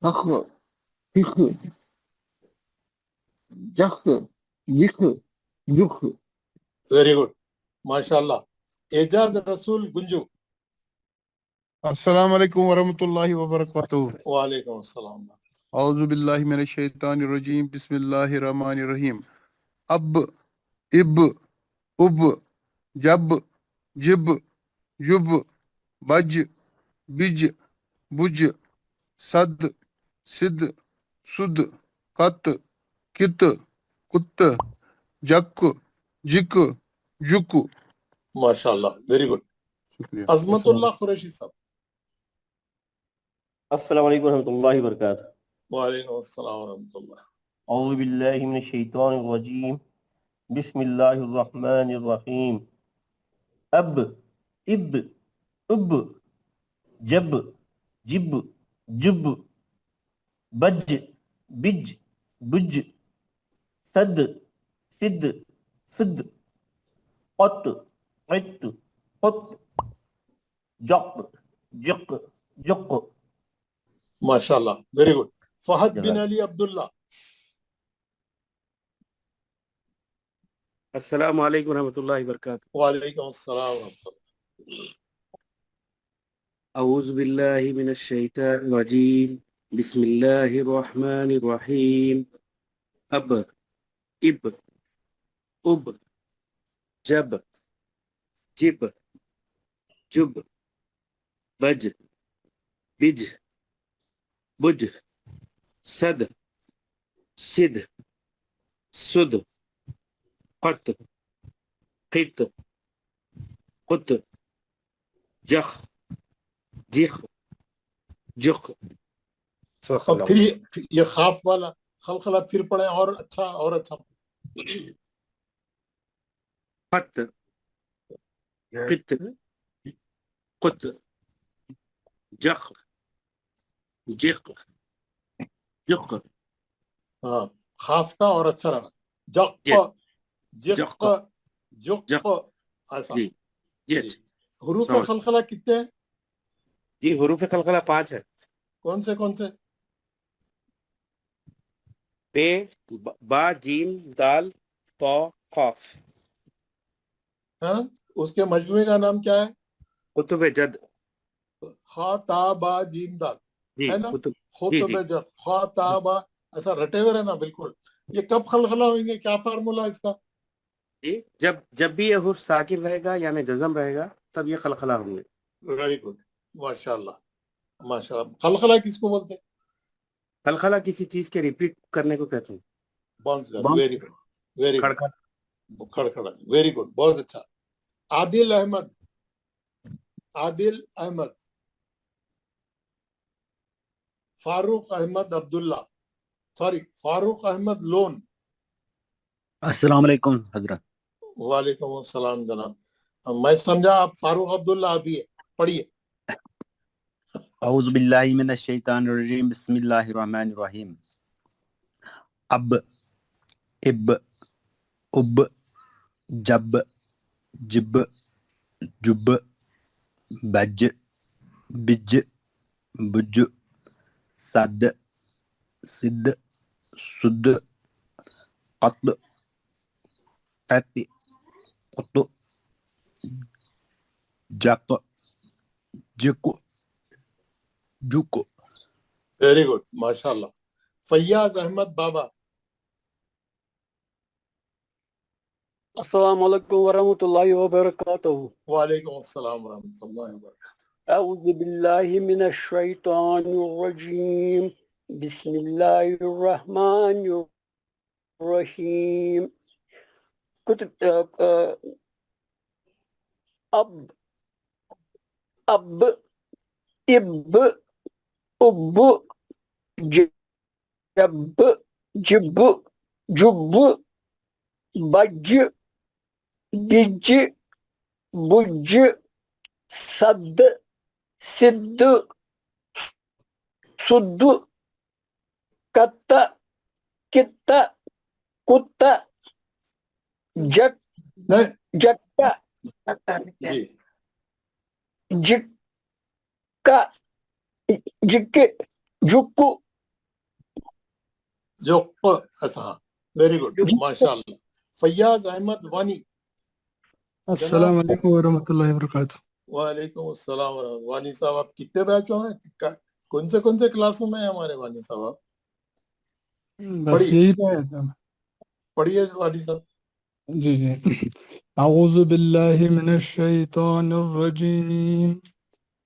हख हिख जख जिख जुख। वेरी गुड माशाल्लाह। एजाज रसूल गुंजू। अस्सलाम वालेकुम वरहमतुल्लाहि वबरकातुहू। वालेकुम अस्सलाम। औज़ु बिल्लाहि मिनश शैतानिर रजीम, बिस्मिल्लाहिर रहमानिर रहीम। अब इब उब जब जिब जुब बज बिज बुज सद सिद्ध सुद कत कित कुत जक जिक जुक। माशाल्लाह, वेरी गुड। अजमतुल्लाह कुरैशी साहब। अस्सलाम वालेकुम रहमतुल्लाहि व बरकातहू। वालेकुम अस्सलाम रहमतुल्लाह। औज़ु बिल्लाहि मिनश शैतानिर रजीम, बिस्मिल्लाहिर रहमानिर रहीम। अब इब उब जब जिब जुब बज बिज बुज सद सिद्ध सिद्ध قط عط قط جق جق جق. माशाल्लाह, वेरी गुड. फहद बिन जज़ाक. अली अब्दुल्ला. अस्सलाम वालेकुम रहमतुल्लाहि व बरकातहू. वालेकुम अस्सलाम व रहमतुल्लाह. अऊज़ु बिल्लाहि मिनश शैतानिर रजीम. बिस्मिल्लाहिर रहमानिर रहीम. अब इब उब जब जिब जुब बज बिज बुज सद सिद सुद قط قط قط जख जिख जुख. अब फिर ये खाफ वाला खलखला फिर पढ़े और अच्छा. قط قط قط जख जिख जुख. हाँ, खाफ का और अच्छा रहना. जक जिक जुक ऐसा. जी जी. हुरूफ खलखला कितने हैं? जी हुरूफ खलखला 5 है. कौन से पे बा जीम दाल तो खौफ. है ना? उसके मजमूए का नाम क्या है? कुतुब जद. खा ता बा जीम दाल जी है ना? कुतुब. खुतब जद खा ता बा ऐसा रटे हुए रहना बिल्कुल. ये कब खलखला होंगे? क्या फार्मूला इसका? जी जब भी ये हुर्फ साकिन रहेगा यानी जज़म रहेगा तब ये खलखला होंगे. वेरी गुड, माशाल्लाह. खलखला किसको बोलते हैं? खलखला किसी चीज के रिपीट करने को कहते हैं. बाउंस कर. Bounce. Very good, very good. खड़खड़. खड़खड़ा, वेरी गुड, बहुत अच्छा. आदिल अहमद. फारूक अहमद अब्दुल्ला. सॉरी, फारूक अहमद लोन. अस्सलाम वालेकुम हजरत. वालेकुम अस्सलाम जनाब. मैं समझा आप फारूक अब्दुल्ला अभी है. पढ़िए. औज़ु बिल्लाहि मिनश शैतानिर रजीम. बिस्मिल्लाहिर रहमानिर रहीम. अब इब उब जब जिब जुब बज बिज बुज सद सिद सुद कत कति कुतु जक जिकु जुको. वेरी गुड, माशाल्लाह. फैयाज अहमद बाबा. अस्सलाम वालेकुम वरहमतुल्लाहि वबरकातुहू. वालेकुम अस्सलाम वरहमतुल्लाहि वबरकातुहू. अऊज़ु बिल्लाहि मिनश शैतानिर रजीम. बिस्मिल्लाहिर रहमानिर रहीम. अब इब उब जब जिब जुब बज बिज बुज सद सिद्ध सुद कत कित कुत जक जक्का जिक्का जिक्के जुक्कू जुक ऐसा. वेरी गुड, माशाल्लाह. फैयाज अहमद वानी. अस्सलाम वालेकुम वरहमतुल्लाहि वबरकातुहू. वालेकुम अस्सलाम वरहमतुल्लाह. वानी साहब, आप कितने बैचों हैं? कौन से क्लासों में हैं हमारे वानी साहब? आप बस यही था. पढ़िए वानी साहब. जी जी. अऊज़ु बिल्लाहि मिनश शैतानिर रजीम.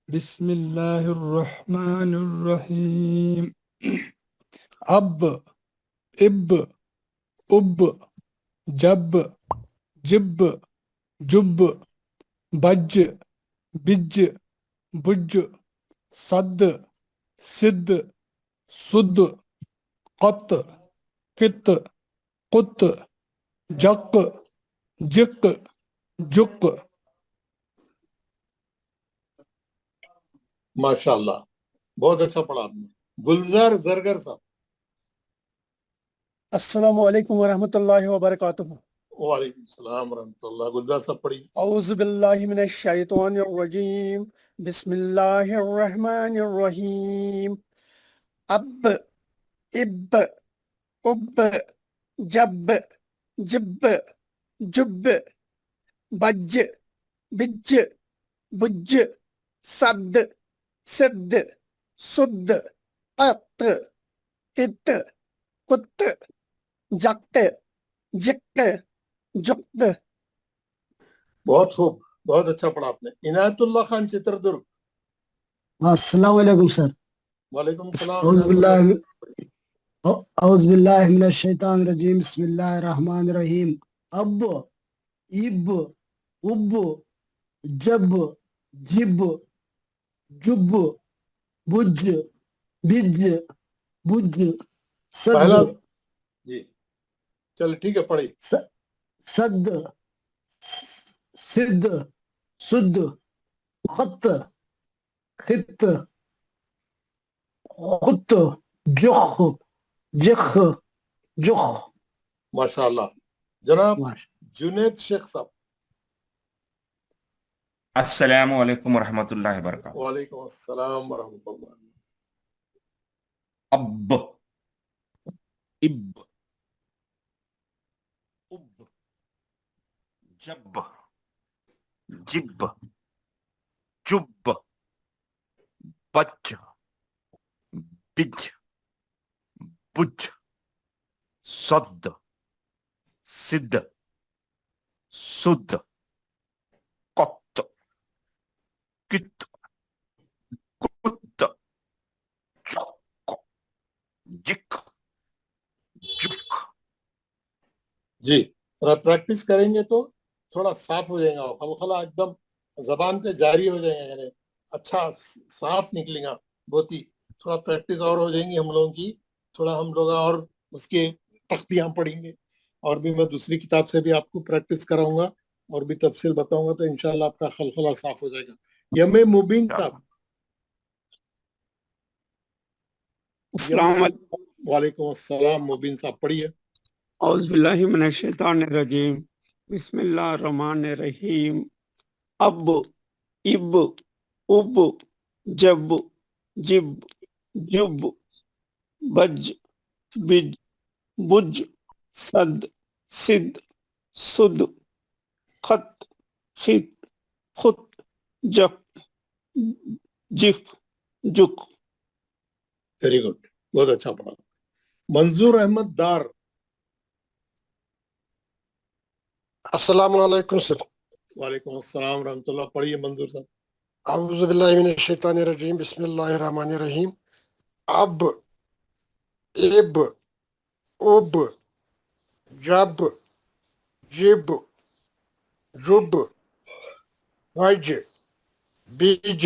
बिस्मिल्लाहिर रहमानिर रहीम. अब इब उब जब जिब जुब बज बिज बुज सद सिद्ध सुद कत कित कुत जक जिक जुक. माशाल्लाह, बहुत अच्छा पढ़ा आपने. गुलजार जरगर साहब. अस्सलामु अलैकुम वरहमतुल्लाहि वबरकातुहू। वालेकुम सलाम रहमतुल्लाह। गुलजार साहब पढ़िए। औज़ु बिल्लाहि मिनश शैतानिर रजीम, बिस्मिल्लाहिर रहमानिर रहीम। अब, इब, उब, जब, जिब, जुब, बज, बिज, बुज, सद, सिद, सुद, अत, इत, कुत, जक, जिक, जुक्त। बहुत खूब, बहुत अच्छा पढ़ा आपने। इनायतुल्लाह खान चित्रदुर्ग। अस्सलाम वालेकुम सर। वालेकुम सलाम। औज़ु बिल्लाहि मिनश शैतानिर रजीम, बिस्मिल्लाहिर रहमानिर रहीम। अब, इब, उब, जब, जिब, जुब, बुज, बिज, बुज, पहला सद, जी, चल ठीक है पढ़िए। सद, सिद, सुद, खत, खित, खुत, जुख, जिख, जुख। माशाल्लाह। जनाब जुनेद शेख साहब। अस्सलामु अलैकुम वरहमतुल्लाहि वबरकातुहू। वालेकुम अस्सलाम वरहमतुल्लाह। अब, इब, उब, जब, जिब, जुब, बज, बिज, बुज, सद, सिद, सुद, कत, कित, कुत, जक, जिक, जुक। जी, थोड़ा प्रैक्टिस करेंगे तो थोड़ा साफ हो जाएगा, खलखला एकदम जबान पे जारी हो जाएगा, यानी अच्छा साफ निकलेगा बहुत ही। थोड़ा प्रैक्टिस और हो जाएंगी हम लोगों की, थोड़ा हम लोग और उसके तख्तियां पढ़ेंगे, और भी मैं दूसरी किताब से भी आपको प्रैक्टिस कराऊंगा और भी तफसील बताऊंगा, तो इंशाल्लाह आपका खलखला साफ हो जाएगा। यमे मुबीन साहब। अस्सलाम वालेकुम। वालेकुम अस्सलाम। मुबीन साहब पढ़िए। औज़ु बिल्लाहि मिनश शैतानिर रजीम, बिस्मिल्लाहिर रहमानिर रहीम। अब, इब, उब, जब, जिब, जुब, बज, बिज, बुज, सद, सिद, सुद, खत, खित, खुत, जक, जिक, जुक। वेरी गुड, बहुत अच्छा पढ़ा। मंजूर अहमद दार। अस्सलाम वालेकुम सर। वालेकुम अस्सलाम रहमतुल्लाह। पढ़िए मंजूर साहब। औज़ु बिल्लाहि मिनश शैतानिर रजीम, बिस्मिल्लाहिर रहमानिर रहीम। अब, इब, उब, जब, जिब, जुब, बज, बिज,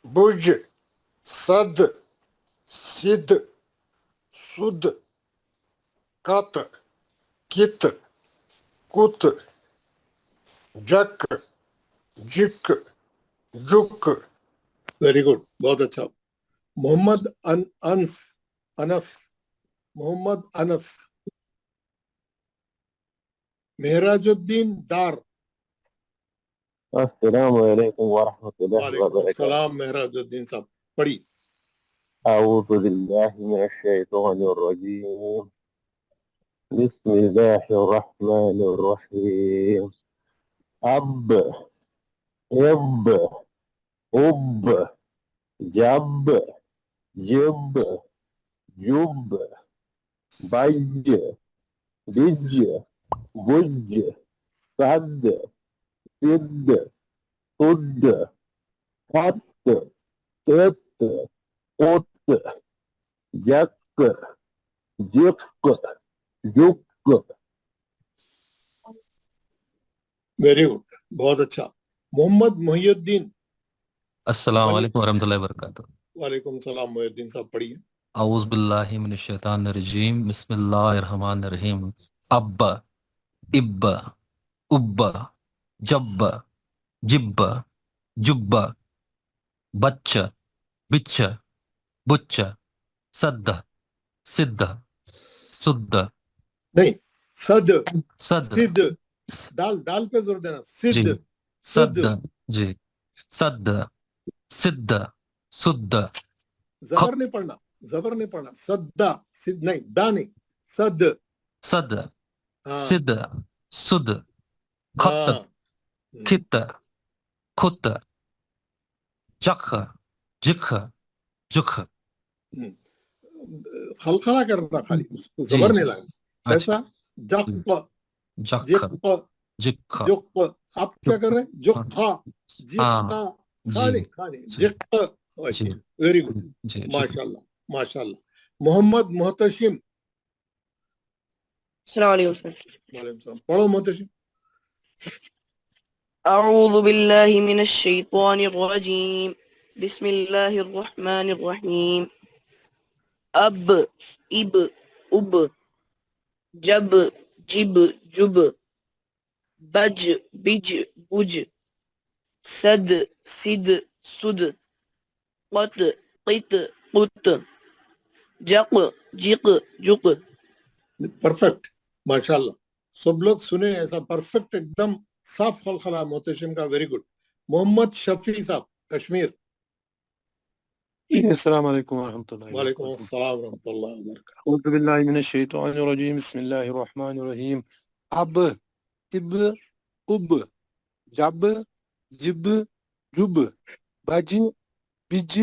बुज, सद, सिद, सुद, कत, कित, कुत, जक, जिक, जुक। वेरी गुड, बहुत अच्छा। मोहम्मद अनस। मोहम्मद अनस। मेहराजुद्दीन दार। अस्सलामु अलैकुम वरहमतुल्लाहि वालेकुम वबरकातुहू। अस्सलाम। मेहराजुद्दीन साहब पढ़िए। अऊज़ु बिल्लाहि मिनश शैतानिर रजीम, बिस्मिल्लाहिर रहमानिर रहीम। अब, इब, उब, जब, जिब, जुब, बज, बिज, बुज, सद, सिद, सुद, खत, कित, कुत, जक, जिक, जुक। वेरी गुड, बहुत अच्छा। मोहम्मद मोहिउद्दीन। अस्सलाम वालेकुम वरहमतुल्लाहि वबरकातुहू। वालेकुम सलाम। मोहिउद्दीन साहब पढ़िए। औज़ु बिल्लाहि मिनश शैतानिर रजीम, बिस्मिल्लाहिर रहमानिर रहीम। अब, इब, उब, जब, जिब, जुब, बच, बिच, बुच, सद, सिद, सुद्ध नहीं सद सद सिद्ध दाल दाल पे जोर देना जी सिद्ध सद शुद्ध जी सद सिद्ध शुद्ध जबर नहीं पढ़ना सद्दा सिद्ध नहीं दा नहीं सद सद हाँ सिद्ध सुद खत हाँ खित खुत जख जिख जुख खलखला करना खाली उसको जी जबर जी नहीं लगाना अच्छा कैसा जक जख जिक जिख जुक आप क्या कर रहे हैं हाँ जुक्का जिक्का जी खाली जी जिक जी वेरी गुड जी शुक्रिया माशाल्लाह माशाल्लाह मोहम्मद मोहतशिम अस्सलाम वालेकुम सर। वालेकुम सलाम पढ़ो मोहतशिम أعوذ بالله من الشيطان الرجيم بسم الله الرحمن الرحيم أب إب أب جب جب جب بج بج بج سد سد سد قط قط قط جق جق جق परफेक्ट माशाल्लाह सब लोग सुने ऐसा परफेक्ट एकदम साफ खलखला मोहतशिम का वेरी गुड मोहम्मद शफी साहब कश्मीर अस्सलाम वालेकुम वरहमतुल्लाहि वालेकुम वबरकातुहू अस्सलाम रहमतुल्लाह व बरकातहू अऊज़ु बिल्लाहि मिनश शैतानिर रजीम बिस्मिल्लाहिर रहमानिर रहीम अब इब उब जब जिब जुब बज बिज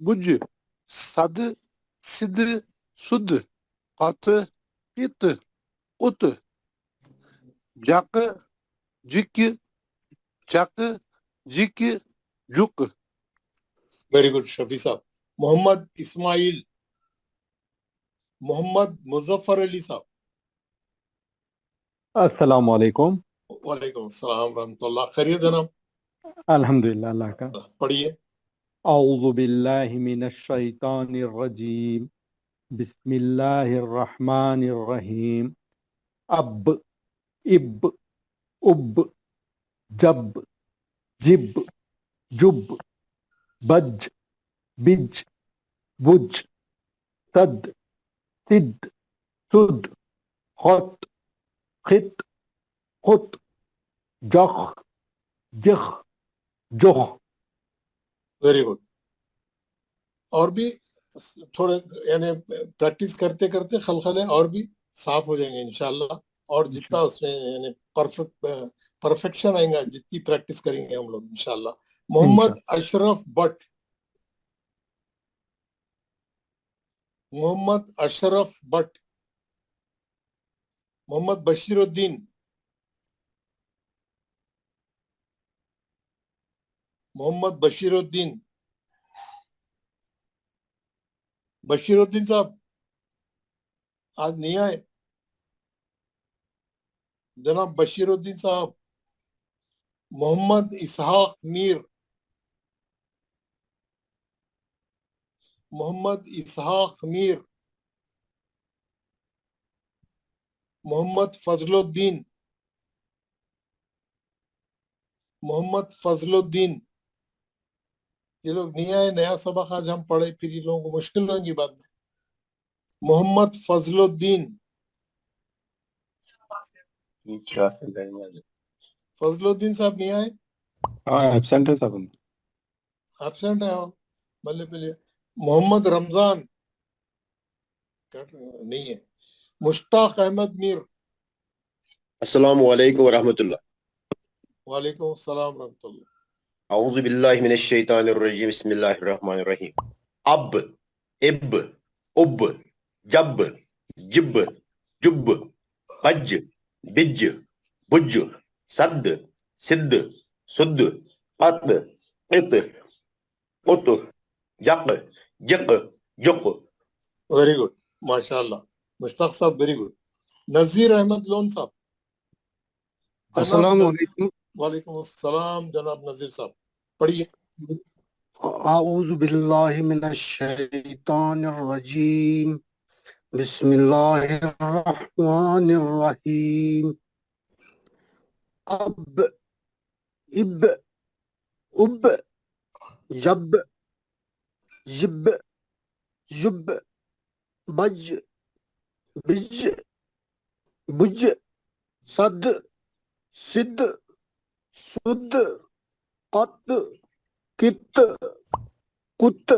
बुज सद सिद सुद कत पित उत जक जिक चक जिक जुक वेरी गुड शफी साहब मोहम्मद इस्माइल मोहम्मद मुजफ्फर अली साहब अस्सलाम वालेकुम वालेकुम अस्सलाम रहमतुल्लाह खैरियत है ना अल्हम्दुलिल्लाह अल्लाह का पढ़िए औज़ु बिल्लाहि मिनश शैतानिर रजीम बिस्मिल्लाहिर रहमानिर रहीम अब इब उब जब जिब जुब बज बिज बुज सद सिद सुद खत खित खुत जख जिख जुख वेरी गुड और भी थोड़े यानी प्रैक्टिस करते करते खलखले और भी साफ हो जाएंगे इंशाल्लाह और जितना उसमें यानी परफेक्शन आएगा जितनी प्रैक्टिस करेंगे हम लोग इंशाल्लाह मोहम्मद अशरफ भट्ट मोहम्मद अशरफ भट्ट मोहम्मद बशीरुद्दीन मोहम्मद बशीरुद्दीन बशीरुद्दीन साहब आज नहीं आए जनाब बशीरुद्दीन साहब मोहम्मद इसहाक मीर मोहम्मद इसहाक मीर मोहम्मद फजलुद्दीन मोहम्मद फजलुद्दीन ये लोग नहीं आए नया सबक आज हम पढ़े फिर ये लोगों को मुश्किल होगी बाद में मोहम्मद फजलुद्दीन फजलुद्दीन साहब नहीं आए हाँ एब्सेंट है सब एब्सेंट है बल्ले पहले मोहम्मद रमजान नहीं है मुश्ताक अहमद मीर अस्सलामु अलैकुम वरहमतुल्लाह वालेकुम अस्सलाम रहमतुल्लाह औज़ु बिल्लाहि मिनश शैतानिर रजीम बिस्मिल्लाहिर रहमानिर रहीम अब इब उब जब जिब जुब बज बिज बुज सद सिद सुद कत इत उत जक जिक जुक वेरी गुड माशाल्लाह मुश्ताक साहब very good Nazir Ahmad loan साहब अस्सलाम वालेकुम वालेकुम अस्सलाम जनाब नजीर साहब पढ़िए अऊज़ु बिल्लाहि मिनश शैतानिर रजीम बिस्मिल्लाहिर रहमानिर रहीम अब इब उब जब जिब जुब बज बिज बुज सद सिद्ध सुद कत कित कुत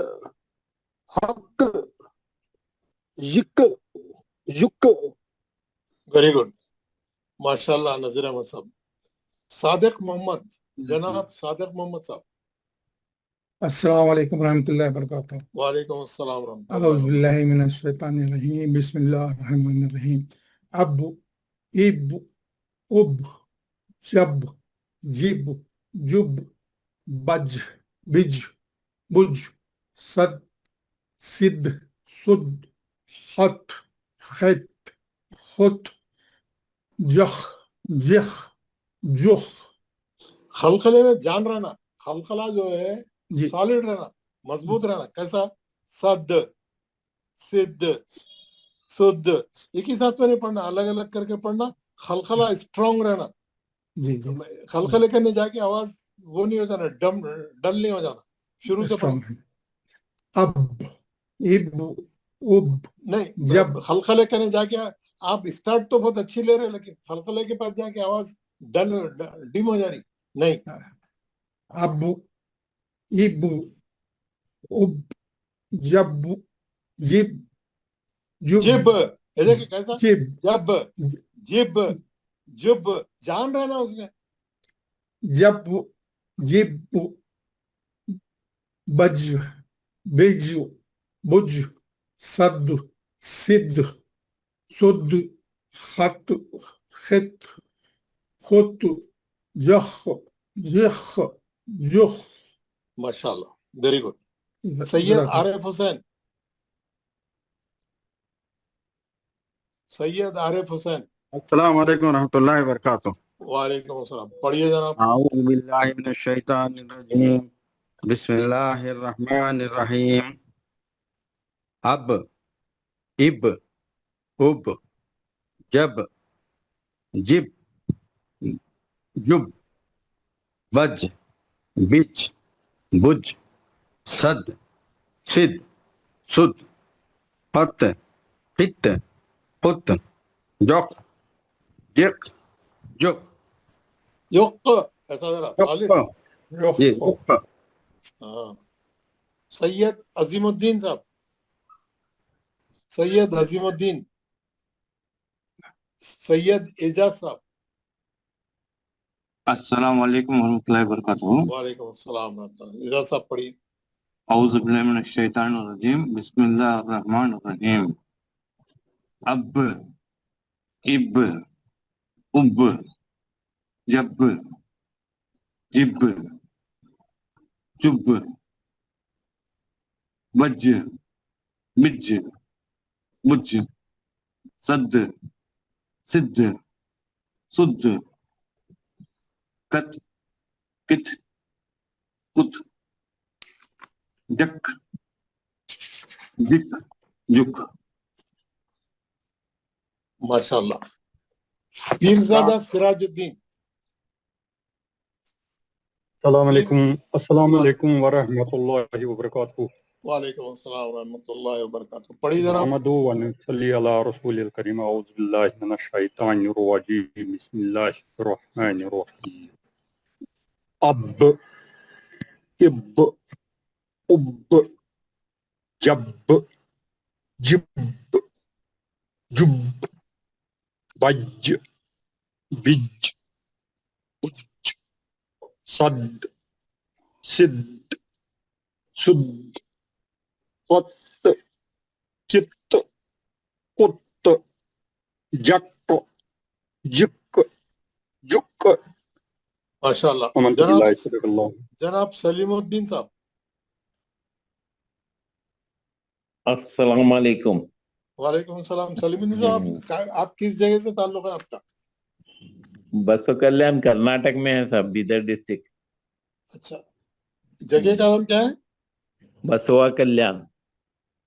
हक जिक जुक. वेरी गुड, माशाल्लाह. नजीर अहमद साहब. सादिक मोहम्मद, जनाब सादिक मोहम्मद साहब. अस्सलाम वालेकुम रहमतुल्लाहि व बरकातहू. वालेकुम अस्सलाम रहमतुल्लाह. अऊज़ु बिल्लाहि मिनश शैतानिर रजीम. बिस्मिल्लाहिर रहमानिर रहीम. अब इब उब जब जिब जुब बज बिज बुज सद सिद्ध सुद हत खत खुत जख जिख जुख. खलखले में जान रहना, खलखला जो है जी सॉलिड रहना, मजबूत रहना. कैसा? सद सिद्ध सुद. एक ही साथ में नहीं पढ़ना, अलग अलग करके पढ़ना. खलखला स्ट्रांग रहना. जी जी खलखले करने जाके आवाज वो नहीं हो जाना, डम डल नहीं हो जाना. शुरू से पढ़ो. स्ट्रांग है. अब इब उब नहीं, जब खलखले करने जाके आप स्टार्ट तो बहुत अच्छी ले रहे हैं, लेकिन खलखले के पास जाके आवाज डल डिम हो जा रही. नहीं, अब इब उब जब जिब जुब जिब. ये देखिए कैसा? जिब जब जिब जुब. जान रहा ना उसने. जब जिब बज बिज बुज सद सिद्ध सुद खत खत खुत जख जिख जुख. माशाल्लाह, वेरी गुड. सैयद आरिफ हुसैन. सैयद आरिफ हुसैन. अस्सलाम वालेकुम रहमतुल्लाहि व बरकातुहू. वालेकुम अस्सलाम. पढ़िए जनाब. अऊज़ु बिल्लाहि मिनश शैतानिर रजीम. बिस्मिल्लाहिर रहमानिर रहीम. अब इब उब जब जिब जुब बज बिज बुज सद सिद सुद हत हित पुत जख जिक जुक युक. ऐसा जरा सॉलिड. ये उक. हाँ. सैयद अजीमुद्दीन साहब. सैयद अजीमुद्दीन. सैयद एजाज साहब. अस्सलाम वालेकुम वरहमतुल्लाहि वबरकातुहू. वालेकुम अस्सलाम रहमतुल्लाह. एजाज साहब पढ़िए. औज़ु बिल्लाहि मिनश शैतानिर रजीम. बिस्मिल्लाहिर रहमानिर रहीम. अब इब उब जब जिब जुब बज बिज बुज सद सिद्ध सुद कत कित कुत जक जिक जुक. माशाल्लाह. पीरजादा सिराजुद्दीन. अस्सलाम वालेकुम व रहमतुल्लाहि व बरकातहू. वालेकुम अस्सलाम व रहमतुल्लाहि व बरकातहू. पढ़िए जनाब. अहमदु व नसल्ली अला रसूलिल करीम. औज़ु बिल्लाहि मिनश शैतानिर रजीम. बिस्मिल्लाहिर रहमानिर रहीम. अब इब उब जब जिब जुब बज बिज बुज सद सिद्ध सुद हत कित कुत जक जिक जुक. माशाल्लाह. अमन जनाब बिल्लाहि सल्लल्लाहु. जनाब सलीमुद्दीन साहब. अस्सलाम वालेकुम. वालेकुम सलाम. सलीमुद्दीन साहब, आप किस जगह से ताल्लुक है आपका? बसो कल्याण कर्नाटक में है साहब, बीदर डिस्ट्रिक्ट. अच्छा, जगह का नाम क्या है? बसवा कल्याण.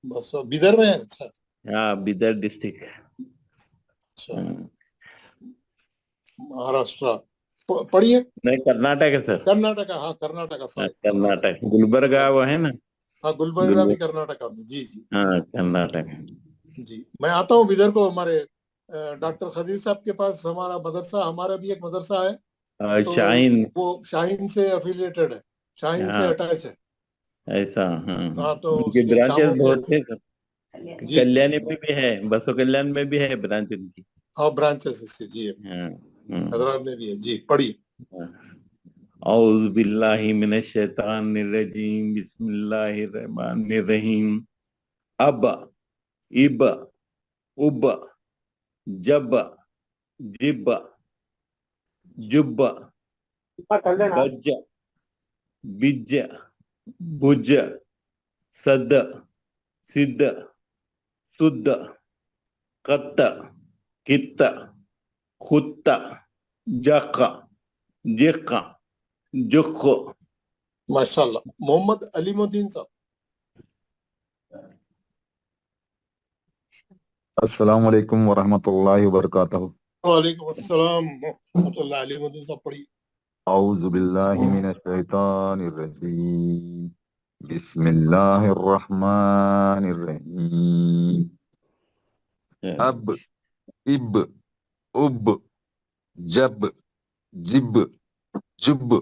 बस बिदर में है. अच्छा. हाँ, बीदर डिस्ट्रिक्ट. अच्छा, महाराष्ट्र. पढ़िए. नहीं, कर्नाटक है सर. कर्नाटक. हाँ, कर्नाटक. हाँ, कर्नाटक. गुलबर्गा वो है ना. हाँ, गुलबर्गा भी कर्नाटक में. जी जी. हाँ, कर्नाटक. جی میں آتا ہوں ادھر کو ہمارے ڈاکٹر خدیر صاحب کے پاس. ہمارا مدرسہ، ہمارا بھی ایک مدرسہ ہے تو شاہین. وہ شاہین سے افیلیٹڈ ہے، شاہین سے ہاں اٹیچ ہے. ایسا. ہاں ہاں تو ان اس کی کے برانچز کاموں کے بہت ہے سر. جی کلیانی میں بھی ہے، بسو کلیان میں بھی ہے برانچ ان کی. ہاں برانچز سے جی ہاں. ہاں. حضرات میں بھی ہے. جی پڑھیے. اعوذ باللہ من الشیطان الرجیم بسم اللہ الرحمن الرحیم. اب اب اب جب جب جب بج بج بج صد صد سد قط کت خط جق جق جق. ماشاء اللہ. محمد علیم الدین صاحب. السلام علیکم ورحمۃ اللہ وبرکاتہ. وعلیکم السلام ورحمۃ اللہ. علیم الدین صاحب پڑھیے. اعوذ باللہ من الشیطان الرجیم بسم اللہ الرحمن الرحیم. اب اب اب جب جب جب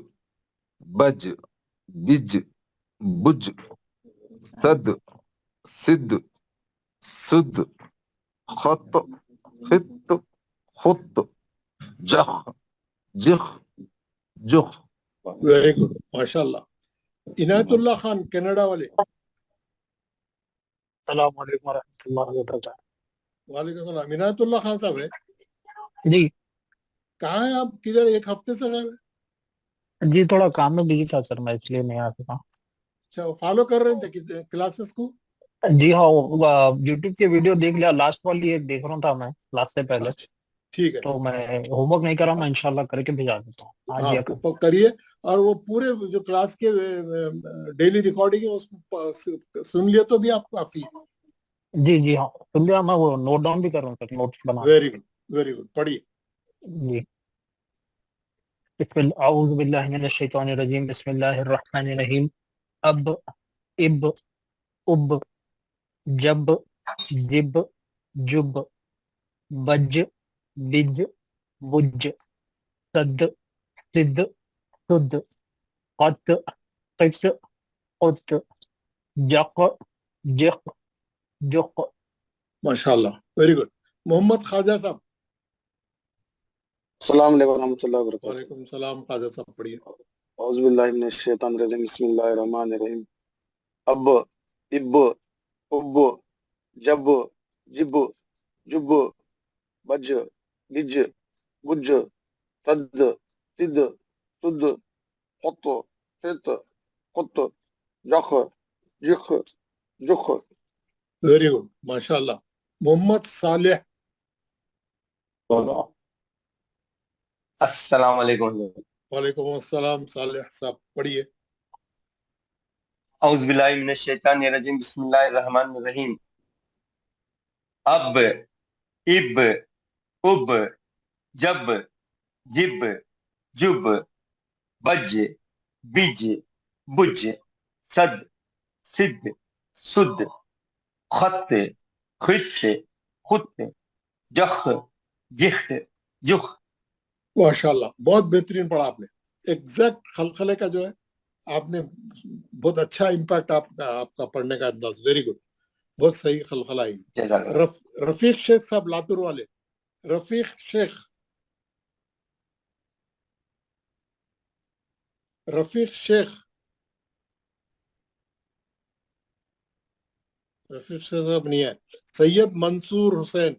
بج بج بج صد صد سد خط خط خط جخ جخ جخ. ویری گڈ ماشاء اللہ. عنایت اللہ خان کینیڈا والے. السلام علیکم ورحمۃ اللہ وبرکاتہ. وعلیکم السلام. عنایت اللہ خان صاحب ہے جی کہاں ہیں آپ؟ کدھر ایک ہفتے سے غائب ہیں؟ جی تھوڑا کام میں بزی تھا سر، میں اس لیے نہیں آ سکا. اچھا فالو کر رہے تھے کلاسز کو؟ جی ہاں یوٹیوب کے ویڈیو دیکھ لیا، لاسٹ والی ایک دیکھ رہا تھا میں کلاس سے پہلے. اچھا ٹھیک ہے. تو میں ہوم ورک نہیں کر رہا، میں انشاءاللہ کر کے بھیجا دیتا ہوں آج ہاں یا کل. تو کریے. اور وہ پورے جو کلاس کے ڈیلی ریکارڈنگ ہے اس کو سن لیے تو بھی آپ کافی ہے. جی جی ہاں سن لیا، میں وہ نوٹ ڈاؤن بھی کر رہا ہوں سر، نوٹس بنا. Very good very good. پڑھیے. جی اعوذ باللہ من الشیطان الرجیم بسم اللہ الرحمن الرحیم. اب اب اب جب جب جب بج بج بج صد صد سد قط قط قط جق جق جق. ماشاء اللہ ویری گڈ. محمد خواجہ صاحب. السلام علیکم ورحمۃ اللہ وبرکاتہ. وعلیکم السلام. خواجہ صاحب پڑھیے. اعوذ باللہ من الشیطان الرجیم بسم اللہ الرحمن الرحیم. اب اب اب جب جب جب بج بج بج صد صد سد خط خط خط جخ جخ جخ. ویری گڈ ماشاء اللہ. محمد صالح. السلام علیکم. وعلیکم السلام. صالح صاحب پڑھیے. اعوذ باللہ من الشیطان الرجیم بسم اللہ الرحمن الرحیم. اب اب اب جب جب جب بج بج بج صد صد سد خط خط خط جخ جخ جخ. ماشاء اللہ بہت بہترین پڑھا آپ نے. ایگزیکٹ خلخلے کا جو ہے آپ نے بہت اچھا امپیکٹ آپ کا پڑھنے کا انداز. Very good. بہت صحیح خلخلہ ہے. رفیق شیخ صاحب لاتور والے. رفیق شیخ. رفیق شیخ. رفیق شیخ صاحب نہیں ہے. سید منصور حسین.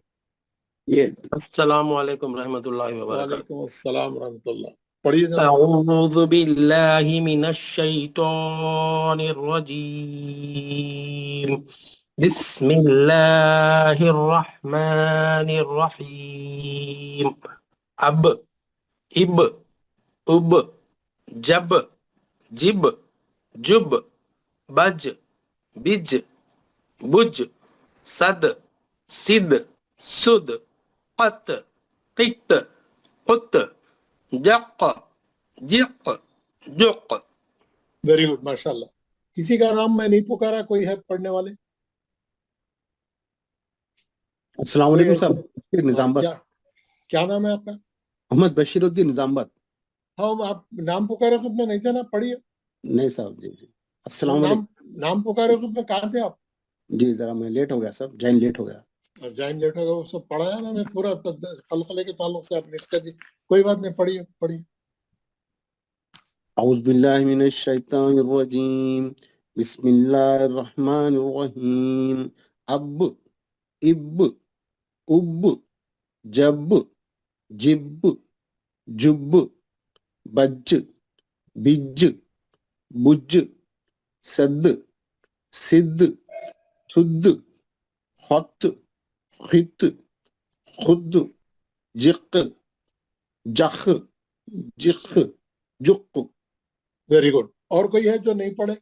السلام علیکم رحمۃ اللہ وبرکاتہ. وعلیکم السلام ورحمۃ اللہ. پڑھیے جناب. اعوذ باللہ من الشیطان الرجیم بسم اللہ الرحمن الرحیم. اب اب اب جب جب جب بج بج بج صد صد سد قط قط قط جق جق جق. ویری گڈ ماشاء اللہ. کسی کا نام میں نہیں پکارا، کوئی ہے پڑھنے والے؟ السلام علیکم صاحب نظام بس کیا نام ہے آپ کا؟ محمد بشیر الدین نظام بت. ہاں آپ نام پکارے خود میں نہیں تھے نا, پڑھیے. نہیں صاحب جی جی السلام علیکم. نام پکارے خود میں کہاں تھے آپ؟ جی ذرا میں لیٹ ہو گیا صاحب, جائن لیٹ ہو گیا. جائن لیٹ ہو گیا, وہ سب پڑھایا نا میں پورا قلقلے کے تعلق سے آپ نے اس کا. کوئی بات نہیں, پڑھیے پڑھیے. اعوذ باللہ من الشیطان الرجیم بسم اللہ الرحمن الرحیم. اب اب اب جب جب جب بج بج بج سد سد سد خط خط خد جق جخ جخ جق. Very good. اور کوئی ہے جو نہیں پڑھے؟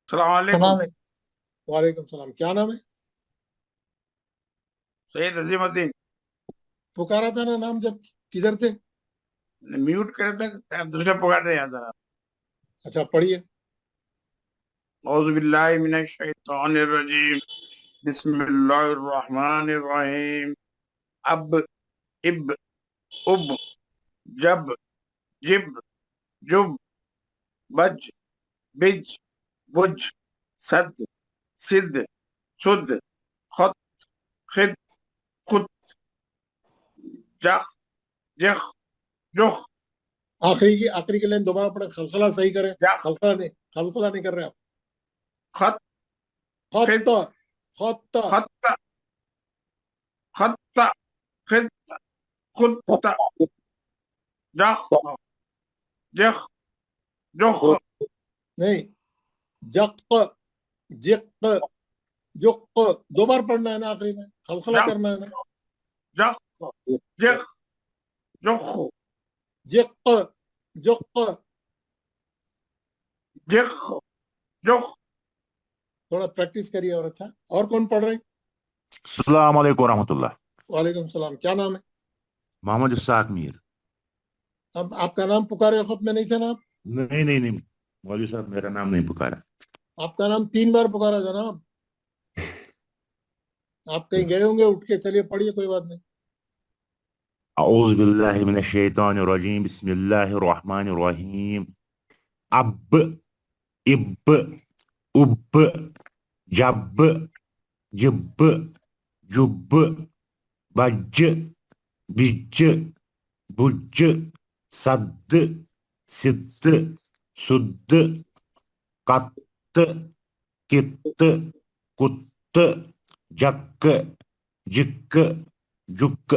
السلام علیکم. وعلیکم السلام. کیا نام ہے؟ سید عظیم الدین. پکارا تھا نا نام جب, کدھر تھے؟ میوٹ کرے تھے, آپ دوسرے پکار رہے ہیں ذرا. اچھا پڑھیے. اعوذ باللہ من الشیطان الرجیم بسم اللہ الرحمن الرحیم. اب اب اب جب جب جب بج بج بج سد سد سد خط خد خط جخ جخ جخ. آخری کی لائن دوبارہ پڑھے, خلقلہ صحیح کریں. خلقلہ نہیں کر رہے آپ. خط خط خط خط خط خط خط جخ جخ جخ. نہیں, جق جق جق دو بار پڑھنا ہے نا آخری میں, خلقلہ کرنا ہے نا. جخ جخ جخ جق جق جخ جخ. تھوڑا پریکٹس کریے. اور اچھا, اور کون پڑھ رہے ہیں؟ السلام علیکم ورحمۃ اللہ. وعلیکم السلام. کیا نام ہے؟ محمد اسحاق میر. اب آپ کا نام پکارے خود میں نہیں تھا نا آپ؟ نہیں نہیں نہیں مولوی صاحب, میرا نام نہیں پکارا. آپ کا نام 3 بار پکارا جناب. آپ کہیں گئے ہوں گے, اٹھ کے چلیے پڑھیے, کوئی بات نہیں. اعوذ باللہ من الشیطان الرجیم بسم اللہ الرحمن الرحیم. اب اب اب جب جب جب بج بج بج سد سد سد قط کت کت جک جک جک.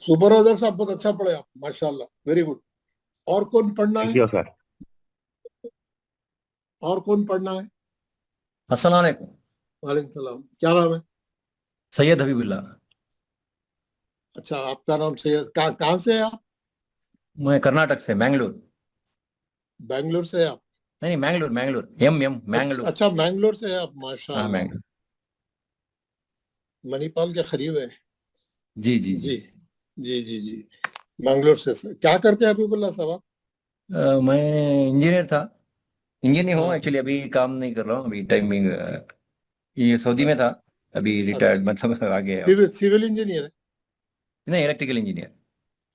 سپروائزر صاحب بہت اچھا پڑھے آپ, ماشاءاللہ, ویری گڈ. اور کون پڑھنا ہے؟ سر اور کون پڑھنا ہے؟ السلام علیکم. وعلیکم السلام. کیا نام ہے؟ سید حبیب اللہ. اچھا, آپ کا نام سید. کہاں سے ہے آپ؟ میں کرناٹک سے, مینگلور. بنگلور سے ہے آپ؟ نہیں مینگلور مینگلور ایم مینگلور. اچھا مینگلور سے ہے آپ, ماشاء ہاں اللہ. مینگلور. منی پال کے قریب ہے. جی جی جی جی جی جی منگلور سے. کیا کرتے ہیں حبیب اللہ صاحب آپ؟ میں انجینئر تھا. انجینئر ہوں ہاں. ایکچولی, ابھی کام نہیں کر رہا ہوں. ابھی ٹائمنگ یہ سعودی میں تھا, ابھی ریٹائرڈ مطلب آ گیا. سول انجینئر ہے؟ نہیں الیکٹریکل انجینئر.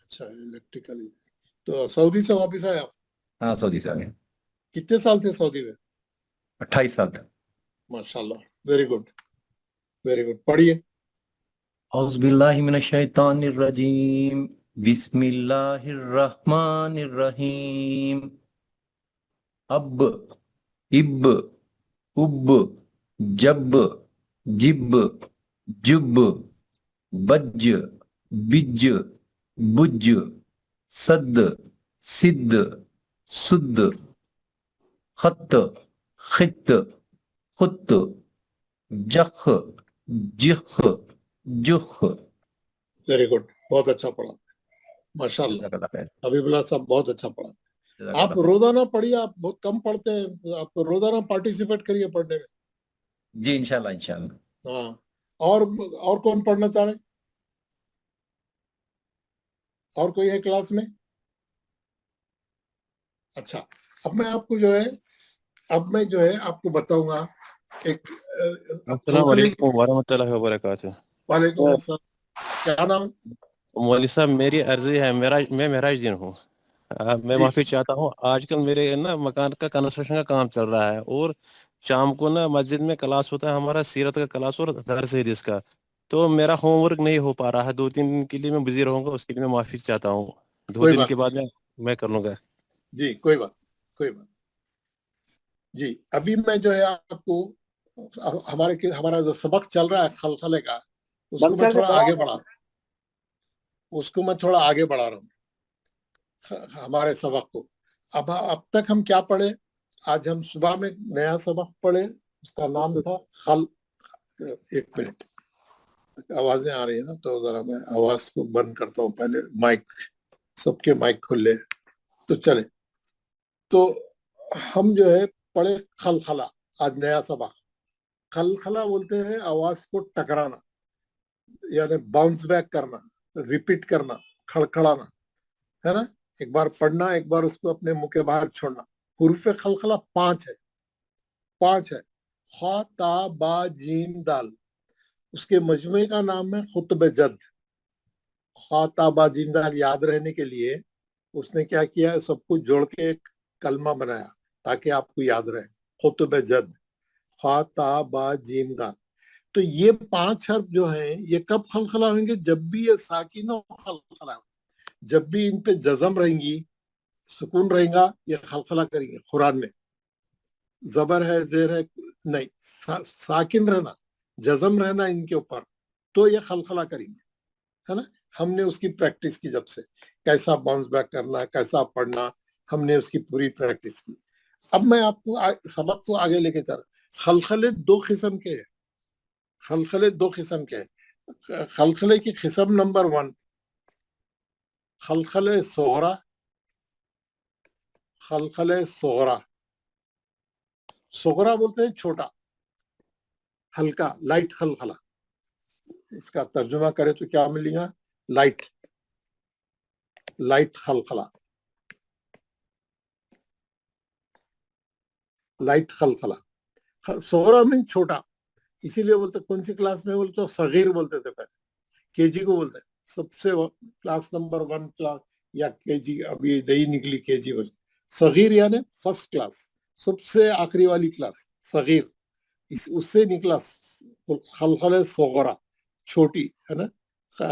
اچھا الیکٹریکل. تو سعودی سے واپس آئے آپ؟ ہاں سعودی سے آ گیا. کتنے سال تھے سعودی میں؟ 28 سال تھا. ماشاءاللہ, ویری گڈ ویری گڈ. پڑھیے. اعوذ باللہ من الشیطان الرجیم بسم اللہ الرحمن الرحیم. اب اب اب جب جب جب بج بج بج سد سد سد خط خط خط جخ جخ جخ. ویری گڈ, بہت اچھا پڑھا, ماشاءاللہ. حبیب اللہ صاحب بہت اچھا پڑھا. آپ روزانہ پڑھیے, آپ بہت کم پڑھتے ہیں, آپ روزانہ پارٹیسپیٹ کریے پڑھنے میں. جی انشاءاللہ انشاءاللہ. ہاں. اور کون پڑھنا چاہ رہے ہیں؟ اور کوئی ہے کلاس میں؟ اچھا, اب میں آپ کو جو ہے آپ کو بتاؤں گا ایک السلام علیکم ورحمۃ اللہ وبرکاتہ. وعلیکم السلام. کیا نام؟ مولوی صاحب میری عرضی ہے، میں معراج دین ہوں. میں معافی چاہتا ہوں، آج کل میرے نا مکان کا کنسٹرکشن کا کام چل رہا ہے اور شام کو نا مسجد میں کلاس ہوتا ہے ہمارا سیرت کا کلاس اور درس حدیث کا، تو میرا ہوم ورک نہیں ہو پا رہا ہے. 2-3 دن کے لیے میں بزی رہوں گا، اس کے لیے میں معافی چاہتا ہوں. 2 دن کے بعد میں کر لوں گا. جی کوئی بات. جی ابھی میں جو ہے آپ کو ہمارا جو سبق چل رہا ہے خلخلے کا، اس کو میں تھوڑا آگے بڑھا رہا ہوں ہمارے سبق کو. اب تک ہم کیا پڑھے؟ آج ہم صبح میں نیا سبق پڑھے، اس کا نام تھا ایک منٹ آوازیں آ رہی ہیں نا، تو ذرا میں آواز کو بند کرتا ہوں پہلے. مائک سب کے مائک کھلے تو چلے. تو ہم جو ہے پڑھے خلخلہ. آج نیا سبق خلخلہ بولتے ہیں آواز کو ٹکرانا، یعنی باؤنس بیک کرنا، ریپیٹ کرنا، کھڑکھڑانا، ہے نا. ایک بار پڑھنا، ایک بار اس کو اپنے منہ کے باہر چھوڑنا. حروف خلخلہ 5 ہے. خا تا با جیم دال. اس کے مجموعے کا نام ہے خطب جد. خا تا با جیم دال یاد رہنے کے لیے اس نے کیا کیا، سب کو جوڑ کے ایک کلمہ بنایا تاکہ آپ کو یاد رہے. خطب جد، خا تا با جیم دال. تو یہ 5 حرف جو ہیں یہ کب خلخلہ ہوئیں گے؟ جب بھی یہ ساکن خلخلہ، جب بھی ان پہ جزم رہیں گی، سکون رہیں گا، یہ خلخلہ کریں گے. قرآن میں زبر ہے، زیر ہے نہیں، ساکن رہنا، جزم رہنا ان کے اوپر، تو یہ خلخلہ کریں گے، ہے نا. ہم نے اس کی پریکٹس کی، جب سے کیسا باؤنس بیک کرنا، کیسا پڑھنا، ہم نے اس کی پوری پریکٹس کی. اب میں آپ کو سبق کو آگے لے کے چل رہا. خلخلے 2 قسم کے ہیں. خلخلے کی قسم نمبر 1 خلخلے صغرا. صغرا بولتے ہیں چھوٹا، ہلکا، لائٹ خلخلہ. اس کا ترجمہ کرے تو کیا ملے گا؟ لائٹ خلخلہ. صغرا میں چھوٹا، اسی لیے بولتے کون سی کلاس میں بولتے صغیر بولتے تھے پہلے. KG کو بولتے سب سے کلاس نمبر 1 کلاس یا KG، ابھی نئی نکلی KG بولتے. صغیر یعنی فرسٹ کلاس، سب سے آخری والی کلاس صغیر. اس سے نکلا خلخلے صغرا، چھوٹی، ہے نا.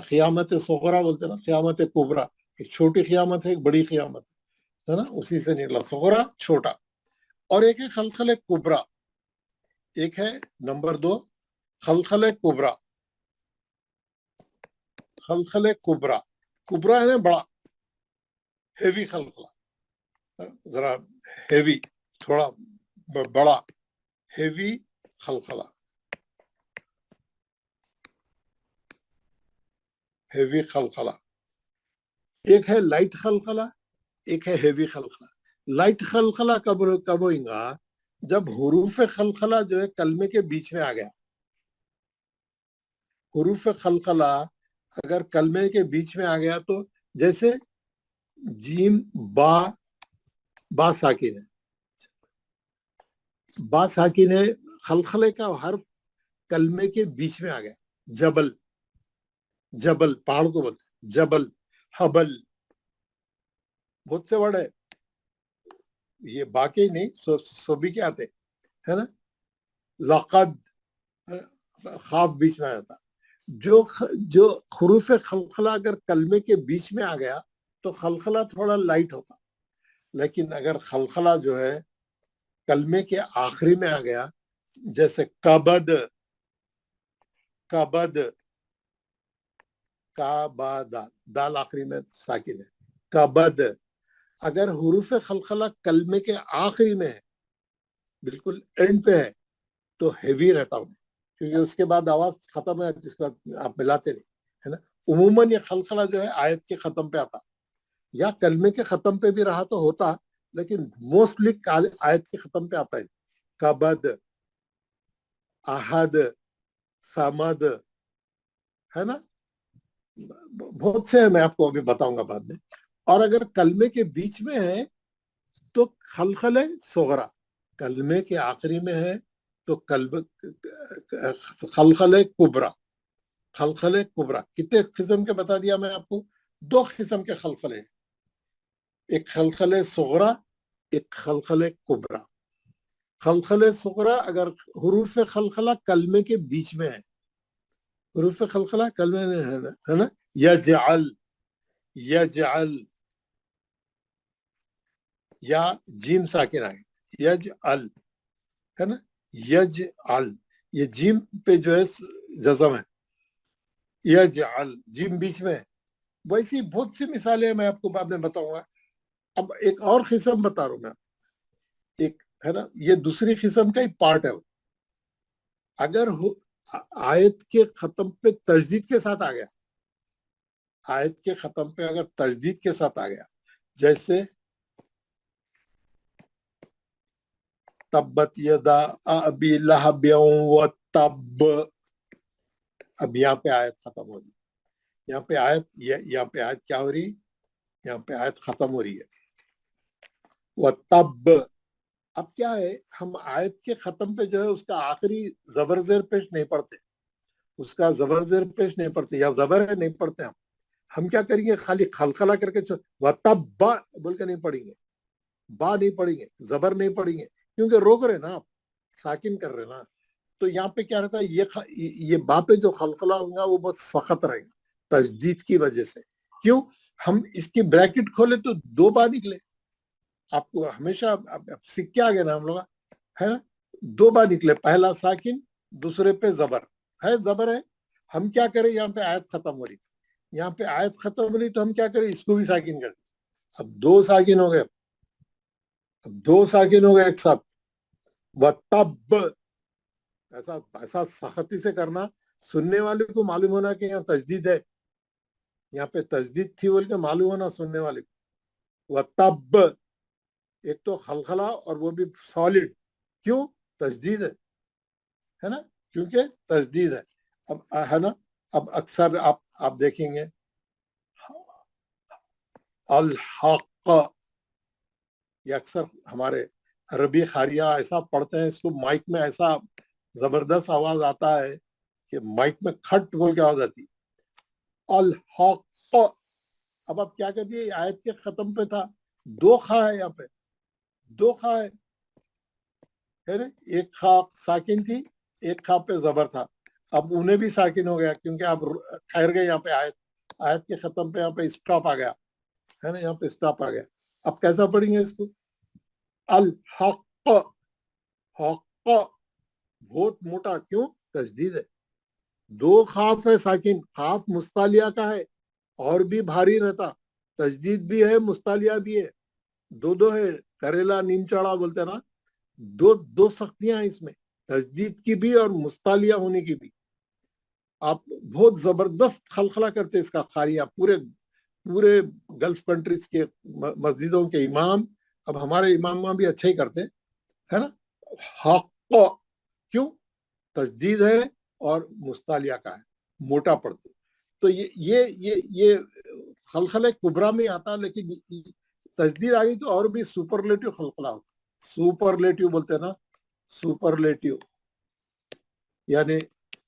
قیامت صغرا بولتے نا، قیامت کبرا، ایک چھوٹی قیامت ہے، ایک بڑی قیامت ہے نا، اسی سے نکلا صغرا چھوٹا. اور ایک ہے خلخلے کبرا، ایک ہے نمبر 2 خلخلے کبرا. کبرا ہے نا بڑا، ہیوی خلخلہ، ذرا ہیوی، تھوڑا بڑا، ہیوی خلخلہ. ایک ہے لائٹ خلخلہ، ایک ہے ہیوی خلخلہ. لائٹ خلخلہ کب ہوئیں گا؟ جب حروف خلخلہ جو ہے کلمے کے بیچ میں آ گیا. حروف خلخلہ اگر کلمے کے بیچ میں آ گیا، تو جیسے جیم با ساکن ہے، با ساکن ہے، خلخلے کا حرف کلمے کے بیچ میں آ گیا. جبل پہاڑ کو بولتے ہیں جبل. حبل بہت سے ورڈ ہے، یہ باقی نہیں، سبھی کے آتے ہے نا. لقد، خواب بیچ میں آیا تھا. جو حروف خلخلہ اگر کلمے کے بیچ میں آ گیا تو خلخلہ تھوڑا لائٹ ہوتا. لیکن اگر خلخلہ جو ہے کلمے کے آخری میں آ گیا، جیسے کبد، دال آخری میں ساکن ہے، کبد. اگر حروف خلخلہ کلمے کے آخری میں ہے، بالکل اینڈ پہ ہے، تو ہیوی رہتا ہوں، کیونکہ اس کے بعد آواز ختم ہے، جس کو آپ ملاتے نہیں، ہے نا. عموماً یہ خلخلہ جو ہے آیت کے ختم پہ آتا، یا کلمے کے ختم پہ بھی رہا تو ہوتا، لیکن موسٹلی آیت کے ختم پہ آتا ہے. کبد، احد، صمد، ہے نا. بہت سے میں آپ کو ابھی بتاؤں گا بعد میں. اور اگر کلمے کے بیچ میں ہے تو خلخلے صغرا، کلمے کے آخری میں ہے تو قلب خلخل کبرا، خلخل کبرا کتنے قسم کے بتا دیا میں آپ کو؟ 2 قسم کے خلخلے ہیں، ایک خلخل صغرا، ایک خلخل کبرا۔ خلخل صغرا اگر حروف خلخلہ کلمے کے بیچ میں ہے، حروف خلخلہ کلمے میں ہے نا، یجعل، یجعل، یا جیم ساکن آئے، یجعل ہے نا، یجعل، یہ جیم پہ جو ہے جزم ہے، یجعل جیم بیچ میں ہے۔ ویسی بہت سی مثالیں میں آپ کو بعد میں بتاؤں گا۔ اب ایک اور قسم بتا رہا ہوں میں، ایک ہے نا، یہ دوسری قسم کا ہی پارٹ ہے۔ اگر آیت کے ختم پہ تجدید کے ساتھ آ گیا، آیت کے ختم پہ اگر تجدید کے ساتھ آ گیا، جیسے تبت یدا ابی لہب وتب، اب یہاں پہ آیت ختم ہو رہی، یہاں پہ آیت کیا ہو رہی؟ یہاں پہ آیت ختم ہو رہی ہے، وتب۔ اب کیا ہے، ہم آیت کے ختم پہ جو ہے اس کا آخری زبر زیر پیش نہیں پڑھتے، اس کا زبر زیر پیش نہیں پڑھتے، یا زبر ہے نہیں پڑھتے ہم کیا کریں گے، خالی خلخلہ کر کے وتب با بول کے نہیں پڑھیں گے، با نہیں پڑھیں گے، زبر نہیں پڑھیں گے، کیونکہ روک رہے نا آپ، ساکن کر رہے نا۔ تو یہاں پہ کیا رہتا ہے، یہ با پہ جو خلخلہ ہوگا وہ بہت سخت رہے گا تجدید کی وجہ سے۔ کیوں؟ ہم اس کی بریکٹ کھولے تو 2 با نکلے، آپ کو ہمیشہ سیکھ کے آگے نا ہم لوگ ہے نا، 2 با نکلے، پہلا ساکن، دوسرے پہ زبر ہے، زبر ہے۔ ہم کیا کریں، یہاں پہ آیت ختم ہو رہی، یہاں پہ آیت ختم ہو رہی تو ہم کیا کریں، اس کو بھی ساکن کر دیں۔ اب 2 ساکن ہو گئے، اب 2 ساکن ہو گئے ایک ساتھ، وَتَبْ، ایسا سختی سے کرنا، سننے والے کو معلوم ہونا کہ یہاں تجدید ہے، یہاں پہ تجدید تھی بول کے معلوم ہونا سننے والے کو۔ وَتَبْ، ایک تو خلخلہ اور وہ بھی سالڈ، کیوں؟ تجدید ہے نا، کیونکہ تجدید ہے۔ اب ہے نا، اب اکثر آپ دیکھیں گے الحق، یہ اکثر ہمارے عربی خاریہ ایسا پڑھتے ہیں، اس کو مائک میں ایسا زبردست آواز آتا ہے کہ مائک میں کھٹ بول کے آواز آتی ہے، الحق۔ اب آپ کیا کہتے ہیں، آیت کے ختم پہ تھا، 2 خا ہے، یہاں پہ 2 خا ہے نا، ایک خا ساکن تھی، ایک خا پہ زبر تھا، اب انہیں بھی ساکن ہو گیا کیونکہ آپ ٹھہر گئے، یہاں پہ آیت کے ختم پہ یہاں پہ اسٹاپ آ گیا ہے نا، یہاں پہ اسٹاپ آ گیا۔ اب کیسا پڑھیں گے اس کو، الحق، حق بہت موٹا، کیوں؟ تجدید ہے، 2 خاف ہے ساکن، خاف مستعلیہ کا ہے اور بھی بھاری رہتا، تجدید بھی ہے مستعلیہ بھی ہے، 2 ہے، کریلا نیم چڑھا بولتے نا، 2 سختیاں ہیں اس میں، تجدید کی بھی اور مستعلیہ ہونے کی بھی۔ آپ بہت زبردست خلخلہ کرتے اس کا خاریہ، پورے گلف کنٹریز کے مسجدوں کے امام، اب ہمارے امام بھی اچھے ہی کرتے ہے نا، حق، کیوں؟ تجدید ہے اور مستعلیہ کا ہے، موٹا پڑتے۔ تو یہ خلخلہ کبرا میں آتا، لیکن تجدید آ گئی تو اور بھی سپرلیٹو خلخلہ ہوتا، سپرلیٹو بولتے ہیں نا، سپرلیٹو یعنی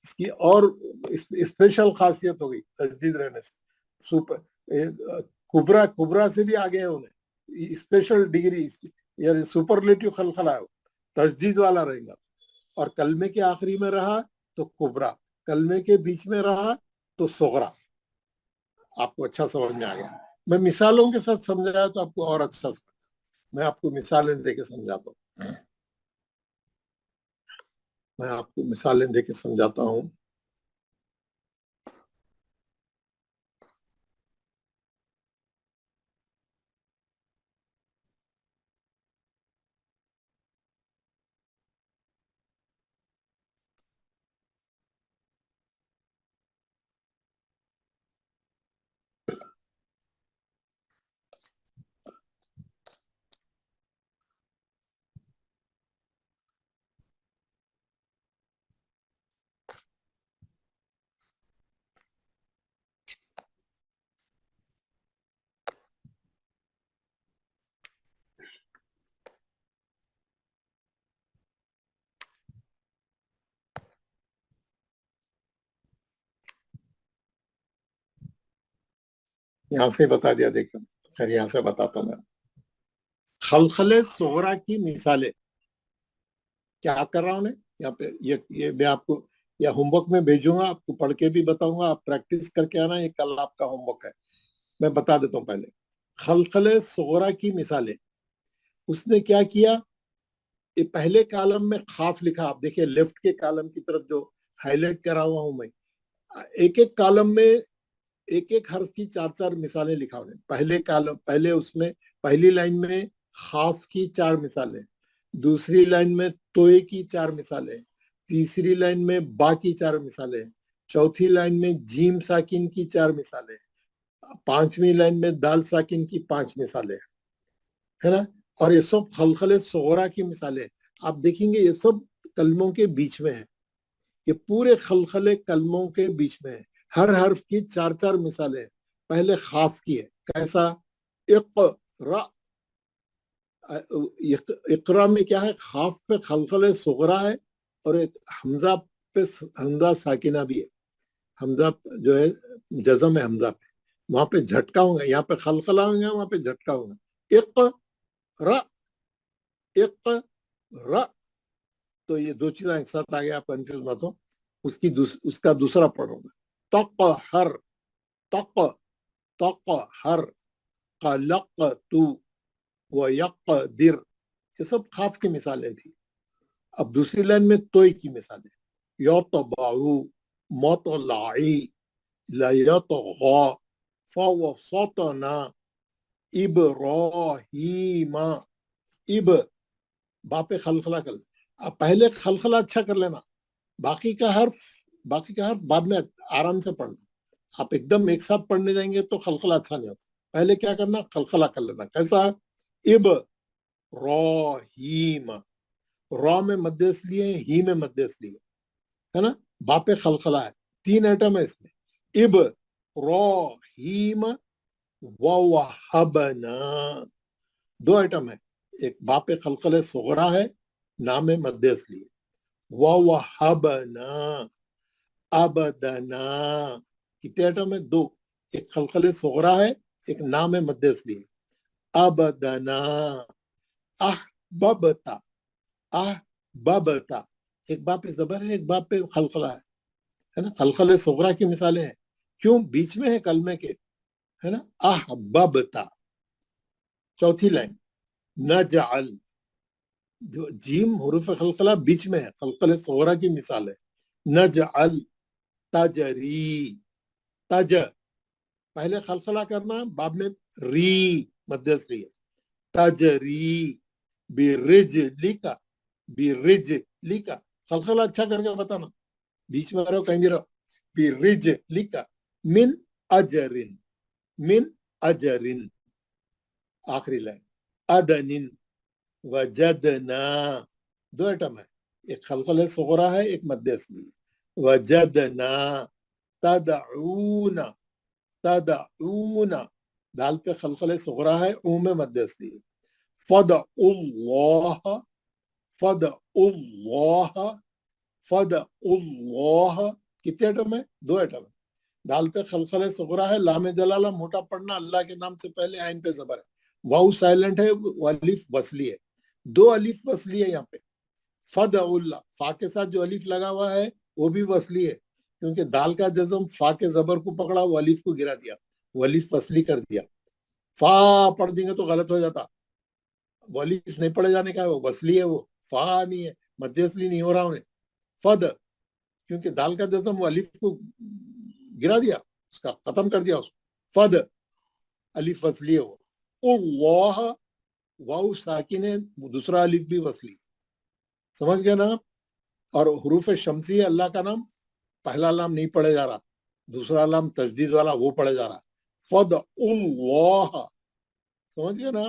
اس کی اور اسپیشل خاصیت ہو گئی تجدید رہنے سے، کبرا سے بھی آگے ہے، انہیں اسپیشل ڈگری، یعنی سپرلیٹو خلخلہ ہے، تجدید والا رہے گا۔ اور کلمے کے آخری میں رہا تو کبرا، کلمے کے بیچ میں رہا تو صغرا۔ آپ کو اچھا سمجھ میں آ گیا، میں مثالوں کے ساتھ سمجھایا تو آپ کو اور اچھا سمجھا، میں آپ کو مثالیں دے کے سمجھاتا ہوں، میں آپ کو مثالیں دے کے سمجھاتا ہوں۔ यहाँ से बता दिया, देखो खैर यहाँ से बताता हूँ मैं। खलखले सोगरा की मिसालें क्या कर रहा हूँ मैं यहाँ पे, ये मैं आपको या होमवर्क में भेजूंगा, आपको पढ़ के भी बताऊंगा, आप प्रैक्टिस करके आना, ये कल आपका होमवर्क है। मैं बता देता हूँ पहले खलखले सोगरा की मिसालें। उसने क्या किया, ये पहले कॉलम में खाफ लिखा, आप देखिए लेफ्ट के कॉलम की तरफ जो हाईलाइट करा हुआ हूं मैं, एक एक कॉलम में एक एक हर्फ की 4-4 मिसालें लिखा हुआ है। पहले कॉलम, पहले उसमें पहली लाइन में खाफ की 4 मिसालें, दूसरी लाइन में तोए की 4 मिसालें, तीसरी लाइन में बा की 4 मिसालें, चौथी लाइन में जीम साकिन की 4 मिसालें, पांचवी लाइन में दाल साकिन की 5 मिसालें, है ना। और ये सब खलखले सोगरा की मिसालें। आप देखेंगे ये सब कलमों के बीच में है, ये पूरे खलखले कलमों के बीच में है। हर हर्फ की 4-4 मिसालें। पहले खाफ की है, कैसा, इक़रा, इक़रा में क्या है, खाफ पे खलखले सोगरा है और एक हमजा पे हमजा साकिना भी है। हमजा जो है जज़म है हमजा पे, वहां पे झटका होगा, यहाँ पे खलखला होगा, वहां पे झटका होगा। इक़रा, इक़रा, तो ये दो चीजें एक साथ आ गया, आप कंफ्यूज मत हो। उसका दूसरा पढ़ोगे, तक़हर, तक़हर, क़लक़तु व यक़दिर, ये सब खाफ की मिसालें थी। अब दूसरी लाइन में तोय की मिसालें, यतबाउ, मतलाई, लयतग़ा, फवसतना, इब्राहीमा, इब, बापे खलखला कर, आप पहले खलखला अच्छा कर लेना, बाकी का हर्फ बाद में आराम से पढ़ना। आप एकदम एक साथ पढ़ने जाएंगे तो खलखला अच्छा नहीं होता। पहले क्या करना, खलखला कर लेना। कैसा, इब रहीमा, रॉ में मध्य इसलिए, ही में मध्य इसलिए, है ना। बापे खलखला है, 3 आइटम है इसमें, इब रहीम वहबना, 2 आइटम है, एक बापे खलखले सोगरा है, नाम है मध्य इसलिए, वहबना अबदना, कितने आइटम है, 2, एक खलखले सोगरा है, एक नाम है मध्य इसलिए, अबदना, अहबबता, अहबबता, एक बाप पे जबर है, एक बाप पे खलखला है ना। खलखले सोगरा की मिसालें हैं, क्यों, बीच में है कलमे के, है ना। अहबबता, चौथी लाइन, नजअल, जो जीम हुरूफ खलखला बीच में है, खलखले सोगरा की मिसाल है। नजअल तजरी, तज, पहले खलखला करना, बाद में री मध्यस्थी है, तजरी बिरिजलिका, बिरिजलिका, खलखला अच्छा करके बताना, बीच में रहो कहीं भी रहो, बिरिजलिका, मिन अजरिन, मिन अजरिन, आखिरी लाइन, अदनिन वजदना, 2 आइटम है, एक खलखले सोगरा है, एक मध्य असली, वजदना, तदऊना, तदऊना, दाल पे खलखले सोगरा है, ऊ में मध्य असली, फदउल्लाह, फदउल्लाह, फदउल्लाह, कितने आइटम है, 2 आइटम है, दाल पे खलखले सोगरा है, लाम जलाला मोटा पढ़ना, अल्लाह के नाम से पहले आइन पे जबर है, वाउ साइलेंट है, अलिफ वसली है, 2 अलिफ वसली है यहाँ पे। फदउल्ला, फा के साथ जो अलिफ लगा हुआ है वो भी वसली है, क्योंकि दाल का जज़म फा के जबर को पकड़ा, वो अलिफ को गिरा दिया, वो अलिफ वसली कर दिया। फा पढ़ देंगे तो गलत हो जाता, वो अलिफ नहीं पढ़े जाने का है, वो वसली है, वो फा नहीं है, मध्यस्ली नहीं हो रहा उन्हें। फद, क्योंकि दाल का जज़म वो अलिफ को गिरा दिया, उसका खत्म कर दिया उसको, फद अलिफ वसली है वो। अल्लाह, वाउ साकिन है, दूसरा अलिफ भी वसली, समझ गए ना। और हुरूफ शमसी है, अल्लाह का नाम, पहला लाम नहीं पढ़े जा रहा, दूसरा लाम तजदीद वाला वो पढ़े जा रहा, फदउल्लाह, समझ गए ना।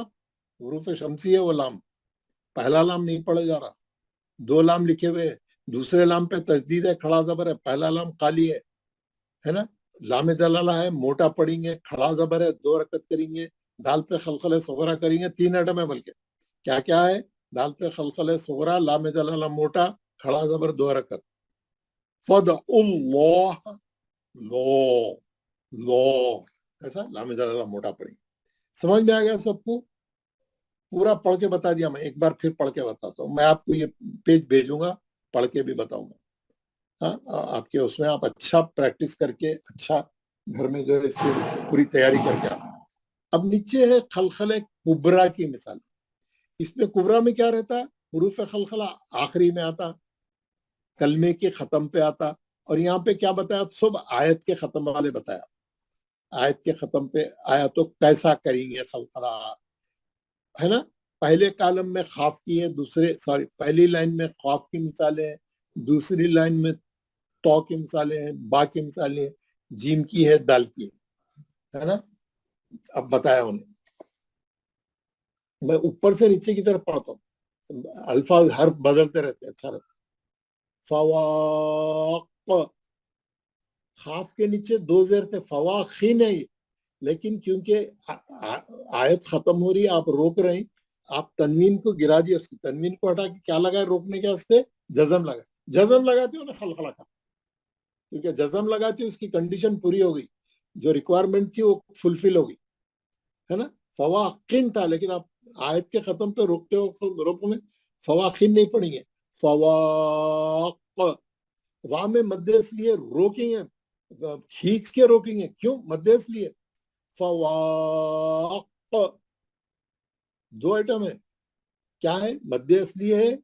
हुरूफ शमसी है वो लाम, पहला लाम नहीं पढ़े जा रहा, 2 लाम लिखे हुए, दूसरे लाम पे तजदीद है, खड़ा जबर है, पहला लाम काली है ना। लाम जलाला है, मोटा पढ़ेंगे, खड़ा जबर है, 2 रकत करेंगे, दाल पे खलखले सोगरा करेंगे, 3 आइटम है, बल्कि क्या क्या है, दाल पे खलखले सोगरा, लाम जलाला मोटा, खड़ा जबर, 2 रकत। फदउल्लाह, लो, लो, ऐसा लाम जरा मोटा पढ़ेंगे। समझ में आ गया सबको? पूरा पढ़ के बता दिया मैं, एक बार फिर पढ़ के बताता हूँ। मैं आपको ये पेज भेजूंगा, पढ़ के भी बताऊंगा। हाँ, आपके उसमें आप अच्छा प्रैक्टिस करके अच्छा घर में जो है इसकी पूरी तैयारी करके आना। अब नीचे है खलखले कुबरा की मिसाल। इसमें कुबरा में क्या रहता है? हुरूफ खलखला आखिरी में आता, कलमे के खत्म पे आता, और यहाँ पे क्या बताया? सब आयत के खत्म वाले बताया। आयत के खत्म पे आया तो कैसा करेंगे खलखला, है ना? पहले कॉलम में खाफ की है, पहली लाइन में खाफ की मिसालें हैं, दूसरी लाइन में तो की मिसालें हैं, बा की मिसालें हैं, जीम की है, दाल की है ना? अब बताया उन्हें। मैं ऊपर से नीचे की तरफ पढ़ता हूँ, अल्फाज हर्फ बदलते रहते, अच्छा रहता। फवाक, खाफ के नीचे दो जेर थे, फवाखी नहीं, लेकिन क्योंकि आयत खत्म हो रही है, आप रोक रहे हैं, आप तनवीन को गिरा दिए, उसकी तनवीन को हटा के क्या लगाए रोकने के वास्ते? जजम लगा। जजम लगाते हो ना खलखला का, क्योंकि जजम लगाते हो उसकी कंडीशन पूरी हो गई, जो रिक्वायरमेंट थी वो फुलफिल हो गई, है ना? फवाकिन था, लेकिन आप आयत के खत्म पे रोकते हो, रोक में फवाकिन नहीं पढ़ेंगे, फवाक। वहां में मध्य इसलिए रोकेंगे, खींच के रोकेंगे। क्यों मध्य इसलिए? फवाक दो आइटम है। क्या है? मध्य इसलिए है,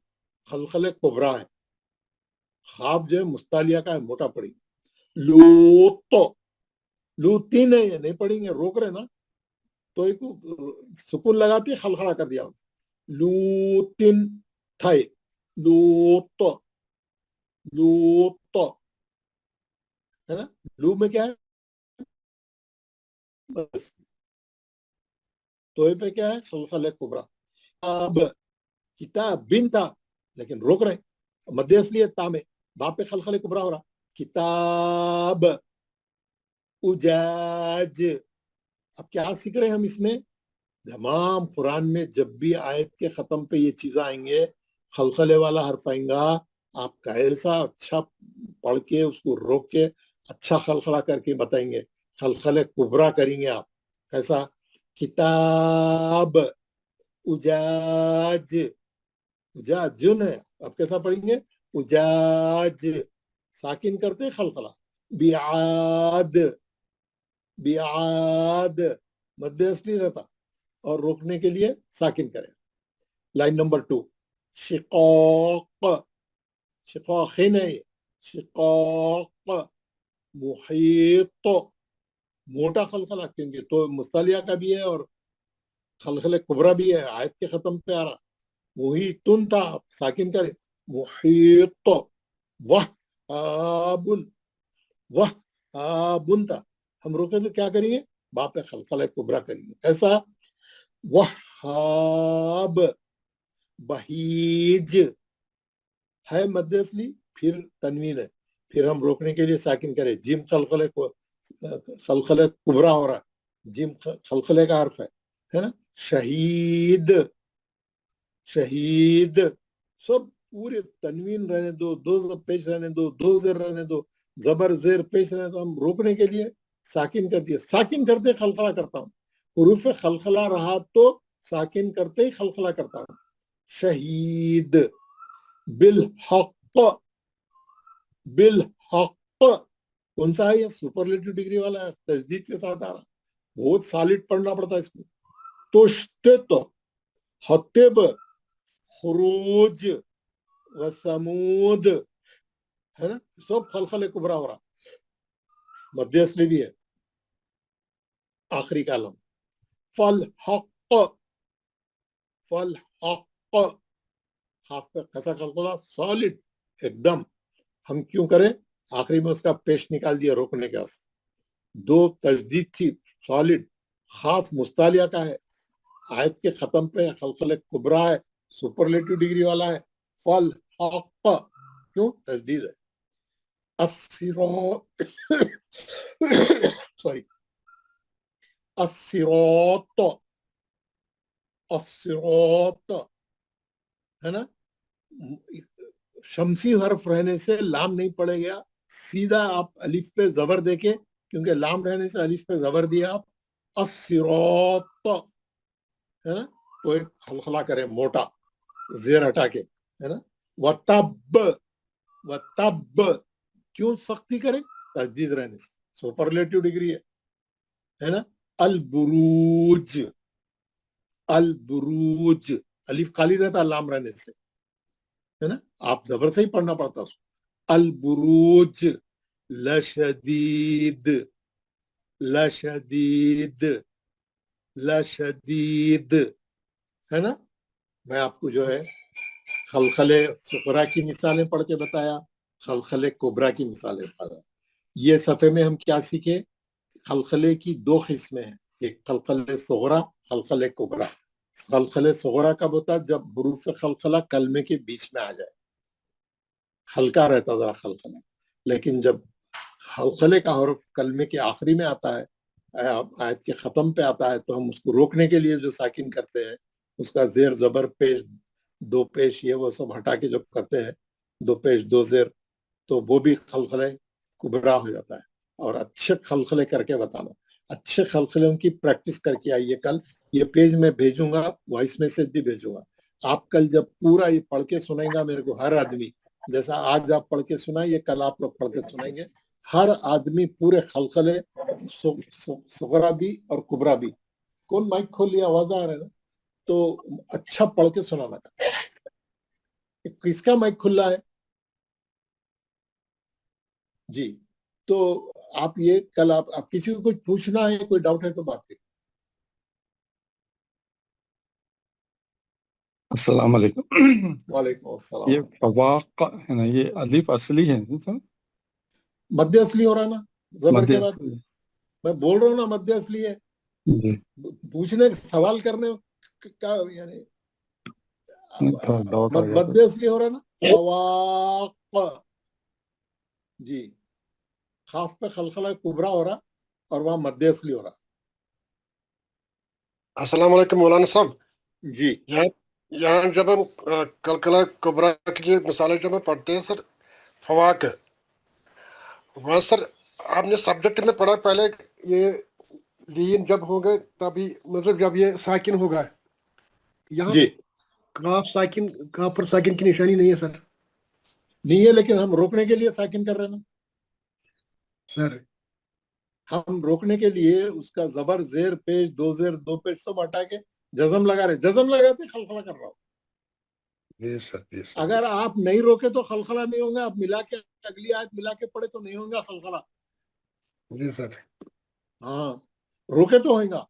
खलखले कुबरा है, खाब जो है मुस्तालिया का है, मोटा पड़ी। लूत, लूतीन है, ये नहीं पढ़ेंगे, रोक रहे ना, तो एक सुकून लगाते खलखला कर दिया। लूतिन था, लूत, लूत, है ना? लू में क्या है? बस तो पे क्या है? खलखले कुबरा। अब किताब बिन था, लेकिन रोक रहे, मध्य इसलिए ता में, बाप पे खलखले कुबरा हो रहा। किताब उजाज। अब क्या सीख रहे हैं हम इसमें? तमाम कुरान में जब भी आयत के खत्म पे ये चीजें आएंगे, खलखले वाला हर्फ आएगा, आप कैसा अच्छा पढ़ के उसको रोक के अच्छा खलखला करके बताएंगे, खलखले कुबरा करेंगे आप। कैसा? किताब उजाज, उजाजुन है, आप कैसा पढ़ेंगे? उजाज, साकिन करते खलखला। बिआद, बिआद मध्य असली रहता, और रोकने के लिए साकिन करें। लाइन नंबर 2, शिकाक, शिकाखिन है, शिकाक। मुहीत, मोटा खलखला, क्योंकि तो मुस्तालिया का भी है और खलखले कुबरा भी है, आयत के खत्म पे आ रहा। मुहीतुन था, साकिन करे, मुहीत। वहाबुन, वहाबुन था, हम रोके तो क्या करेंगे? बाप पे खलखले कुबरा करेंगे। ऐसा? वहाब, बहीज है मध्य असली, फिर तनवीन है, फिर हम रोकने के लिए साकिन करें। जिम खलखले कुबरा हो रहा है, जिम खलखले का हर्फ है ना? शहीद, शहीद, सब पूरे तनवीन रहने दो, दो पेश रहने दो, दो जेर रहने दो, जबर जेर पेश रहने दो, हम रोकने के लिए साकिन कर दिए। साकिन करते खलखला करता हूँ, हुरूफ खलखला रहा तो साकिन करते ही खलखला करता हूँ। शहीद, बिल हक, बिल हक कौन सा है? ये सुपरलेटिव डिग्री वाला है, तजदीद के साथ आ रहा, बहुत सॉलिड पढ़ना पड़ता है इसको। तुश्तित, हतिब, खुरूज, वसमूद, है ना? सब खलखले कुबरा हो रहा, मध्य असली भी है, आखिरी कालम। फल हक, फल हक, खाफ पे कैसा खलखला? सॉलिड एकदम। हम क्यों करें? आखिरी में उसका पेश निकाल दिया रोकने के वास्ते। दो तजदीद थी, सॉलिड। खाफ मुस्तालिया का है, आयत के खत्म पे खलखले कुबरा है, सुपरलेटिव डिग्री वाला है। फल हक, क्यों? तजदीद है। अस्सिरात, सॉरी, अस्सिरात, अस्सिरात, है ना? शमसी हर्फ रहने से लाम नहीं पड़ेगा, सीधा आप अलिफ पे जबर देके, क्योंकि लाम रहने से अलिफ पे जबर दिया आप, अस्सिरात है ना, तो एक खलखला करें मोटा जेर हटा के, है ना। वतब क्यों सख्ती करें? तजदीद रहने से, सुपरलेटिव डिग्री है ना। अल बुरूज, अलिफ खाली रहता लाम रहने से, है ना, आप जबर से ही पढ़ना पड़ता उसको। अल बुरूज लशदीद, है ना। मैं आपको जो है खलखले सुगरा की मिसालें पढ़ के बताया, खलखले कुबरा की मिसालें बताया। ये सफ़े में हम क्या सीखे? खलखले की दो किस्में हैं, एक खलखले सुगरा, खलखले कुबरा। खलखले सुगरा कब होता है? जब हुरूफ खलखला कलमे के बीच में आ जाए, हल्का रहता जरा खलखला। लेकिन जब खलखले का हुरूफ कलमे के आखिरी में आता है, आयत के खत्म पे आता है, तो हम उसको रोकने के लिए जो साकिन करते हैं, उसका जेर जबर पेश दो पेश ये वो सब हटा के जो करते हैं, दो पेश दो जेर, तो वो भी खलखले कुबरा हो जाता है। और अच्छे खलखले करके बताना, अच्छे खलखलों की प्रैक्टिस करके आइए। कल ये पेज में भेजूंगा, वॉइस मैसेज भी भेजूंगा। आप कल जब पूरा ये पढ़ के सुनाएंगा मेरे को, हर आदमी, जैसा आज आप पढ़ के सुनाइए, कल आप लोग पढ़ के सुनाएंगे। हर आदमी पूरे खलखले सुगरा भी और कुबरा भी। कौन माइक खोल लिया? आवाज आ रहा है ना? तो अच्छा पढ़ के सुनाना। किसका माइक खुला है? जी, तो आप ये कल आप किसी को कुछ पूछना है, कोई डाउट है तो बात करिए। अस्सलाम वालेकुम। वालेकुम अस्सलाम। ये फवाक है ना, ये अलिफ असली है सर? मध्य असली हो रहा ना जबर मध्य के बाद? असली। मैं बोल रहा हूँ ना मध्य असली है। जी, पूछने सवाल करने का यानी थोड़ा डाउट आ गया मध्य असली हो रहा ना। फवाक, जी, खाफ पे खलखला कुबरा हो रहा और वहां मध्य असली हो रहा। अस्सलाम वालेकुम मौलाना साहब। जी, यहाँ जब हम कलकला कुबरा की मिसालें जब हम पढ़ते हैं सर, फवाक, वहाँ सर आपने सब्जेक्ट में पढ़ा पहले, ये लीन जब होगा तभी, मतलब जब ये साकिन होगा, यहाँ जी, काफ साकिन, काफ पर साकिन की निशानी नहीं है सर। नहीं है, लेकिन हम रोकने के लिए साकिन कर रहे हैं ना सर। हम रोकने के लिए उसका जबर जेर पेश दो जेर दो पेश सब हटा के जजम लगा रहे, जजम लगाते खलखला कर रहा हूँ। अगर आप नहीं रोके तो खलखला नहीं होगा, आप मिला के अगली आयत मिला के पढ़े तो नहीं होगा खलखला। जी सर। हाँ, रोके तो होगा,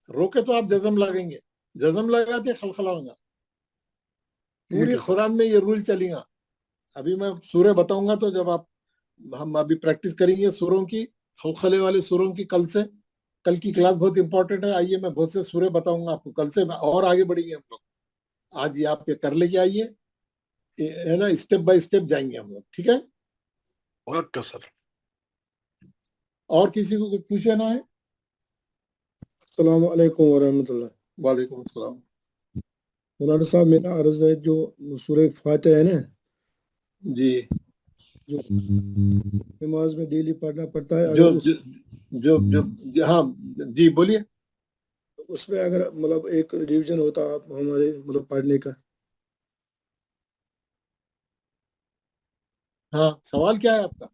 रोके तो आप जजम लगेंगे, जजम लगाते खलखला होगा। पूरी कुरान में ये रूल चलेगा। अभी मैं सूरे बताऊंगा, तो जब आप, हम अभी प्रैक्टिस करेंगे सूरों की, खलखले वाले सूरों की। कल की क्लास बहुत इंपॉर्टेंट है। आइए मैं बहुत से सूरे बताऊंगा आपको, कल से और आगे बढ़ेंगे हम लोग। आज ये आप ये कर लेके आइए, है ना, स्टेप बाय स्टेप जाएंगे हम लोग, ठीक है? Okay sir. और किसी को कुछ पूछना है? अस्सलाम वालेकुम वरहमतुल्लाह। वालेकुम अस्सलाम। मौलाना साहब, मेरा अर्ज है, जो सूरह फातिहा है ना जी, जो नमाज में डेली पढ़ना पड़ता है, जो अगर उस, जो हाँ जी बोलिए। उसमें अगर मतलब एक रिवीजन होता आप हमारे मतलब पढ़ने का। हाँ, सवाल क्या है आपका?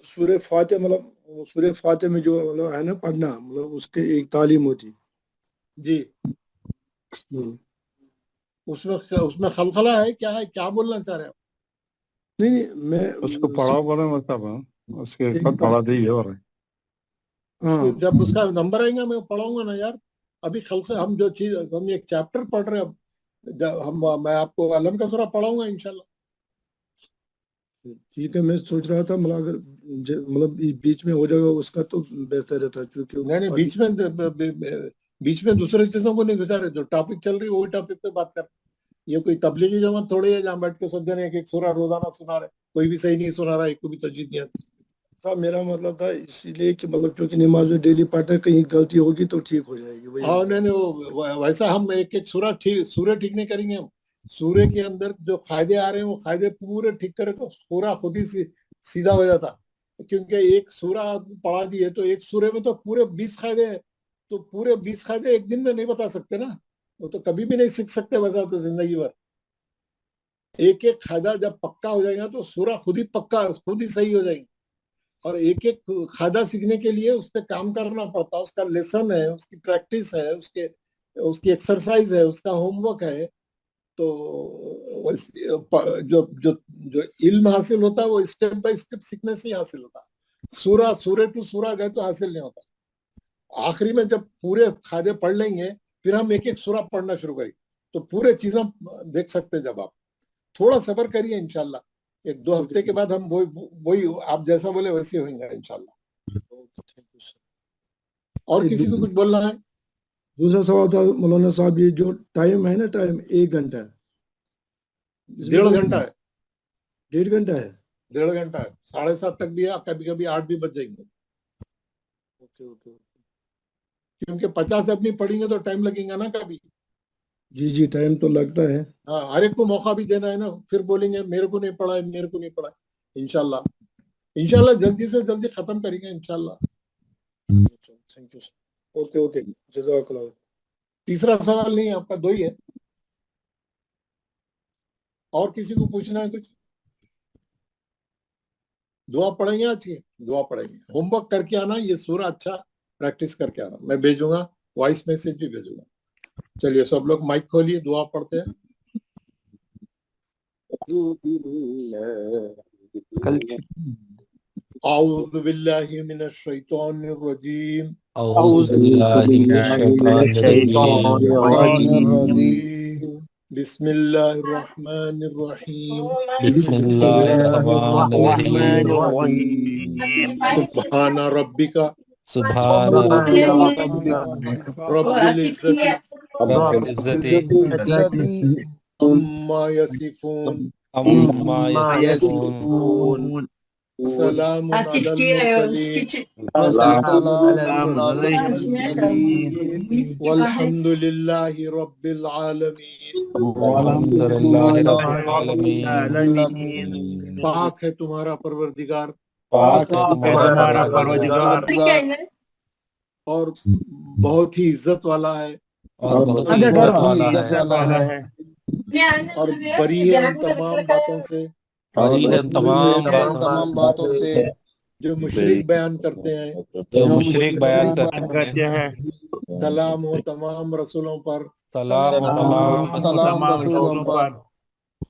सूरह फातिहा, मतलब सूरह फातिहा में जो मतलब है ना पढ़ना, मतलब उसके एक तालीम होती जी। उसमें खलखला है, क्या है, क्या बोलना चाह रहे हैं आप? नहीं, मैं उसको पढ़ा बोले मतलब उसके ऊपर पढ़ा दी और तो जब उसका नंबर आएगा मैं पढ़ाऊंगा ना यार। अभी खलखला हम जो चीज, हम एक चैप्टर पढ़ रहे हैं, मैं आपको अलम का सूरा पढ़ाऊंगा इंशाल्लाह। ठीक है, मैं सोच रहा था मतलब अगर मतलब बीच में हो जाएगा उसका तो बेहतर रहता, क्योंकि नहीं, बीच में दूसरे चीजों को नहीं घुसा रहे, जो टॉपिक चल रही है वही टॉपिक पे बात कर। ये कोई तबलीगी जमात थोड़ी है जहाँ बैठ के सब जने एक एक सूरा रोजाना सुना रहे, कोई भी सही नहीं सुना रहा है, कोई भी तजवीज नहीं आती। था मेरा मतलब था इसीलिए कि मतलब क्योंकि नमाज में डेली पढ़ते कहीं गलती होगी तो ठीक हो जाएगी वही। हाँ, नहीं, वो वैसा हम एक एक सूरा ठीक नहीं करेंगे। हम सूर्य के अंदर जो फायदे आ रहे हैं वो फायदे पूरे ठीक करें तो पूरा खुद ही सीधा हो जाता। کیونکہ ایک سورہ پڑھا دی ہے تو ایک سورے میں تو پورے 20 قاعدے ہیں، تو پورے 20 قاعدے ایک دن میں نہیں بتا سکتے نا، وہ تو کبھی بھی نہیں سیکھ سکتے ویسا تو زندگی بھر. ایک ایک قاعدہ جب پکا ہو جائے گا تو سورہ خود ہی پکا، خود ہی صحیح ہو جائے گی. اور ایک ایک قاعدہ سیکھنے کے لیے اس پہ کام کرنا پڑتا، اس کا لیسن ہے، اس کی پریکٹس ہے، اس کی ایکسرسائز ہے، اس کا ہوم ورک ہے. تو جو علم حاصل ہوتا ہے وہ اسٹیپ بائی اسٹیپ سیکھنے سے ہی حاصل ہوتا ہے. سورے ٹو سورہ گئے تو حاصل نہیں ہوتا. آخری میں جب پورے قاعدے پڑھ لیں گے پھر ہم ایک ایک سورہ پڑھنا شروع کریں تو پورے چیزیں دیکھ سکتے. جب آپ تھوڑا صبر کریے انشاءاللہ، 1-2 ہفتے کے بعد ہم وہی آپ جیسا بولے ویسے ہوئیں گے انشاءاللہ. اور کسی کو کچھ بولنا ہے؟ دوسرا سوال تھا مولانا صاحب، یہ جو ٹائم ہے نا، ٹائم 1 گھنٹہ ہے، 1.5 گھنٹہ ہے. 1.5 گھنٹہ ہے، 1.5 گھنٹہ ہے. 7:30 تک بھی ہے، کبھی کبھی 8 بھی بج جائیں گے. کیونکہ 50 آدمی پڑھیں گے تو ٹائم لگے گا نا کبھی. جی ٹائم تو لگتا ہے. ہاں، ہر ایک کو موقع بھی دینا ہے نا، پھر بولیں گے میرے کو نہیں پڑھا ہے، میرے کو نہیں پڑھا ہے. انشاءاللہ جلدی سے جلدی ختم کریں گے انشاءاللہ. Thank you sir. اوکے جزاک اللہ. تیسرا سوال نہیں، آپ کا 2 ہی ہے. اور کسی کو پوچھنا ہے کچھ؟ دعا پڑھیں گے. آج کی دعا پڑھیں گے. ہوم ورک کر کے آنا، یہ سورہ اچھا پریکٹس کر کے آنا. میں بھیجوں گا، وائس میسج بھی بھیجوں گا. چلیے سب لوگ مائک کھولیے، دعا پڑھتے ہیں. اعوذ باللہ من الشیطان الرجیم. اعوذ باللہ من الشیطان الرجیم. بسم اللہ الرحمن الرحیم. بسم اللہ الرحمن الرحیم. سبحان ربک سبحان رب العزت عما یصفون سلام علی المرسلین والحمد للہ رب العالمین. پاک ہے تمہارا پروردگار، اور بہت ہی عزت والا ہے، اور بری ہے ان تمام باتوں سے جو مشرک بیان کرتے ہیں. سلام ہو تمام رسولوں پر،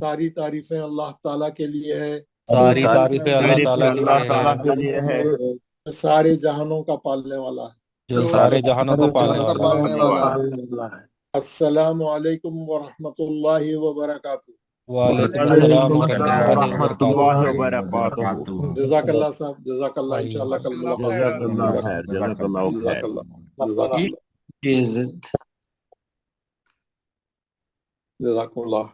ساری تعریفیں اللہ تعالیٰ کے لیے ہے، سارے جہانوں کا پالنے والا ہے. السلام علیکم ورحمۃ اللہ وبرکاتہ. وعلیکم السلام ورحمۃ اللہ وبرکاتہ. جزاک اللہ صاحب، جزاک اللہ. انشاءاللہ کل ملاقات. جزاک اللہ.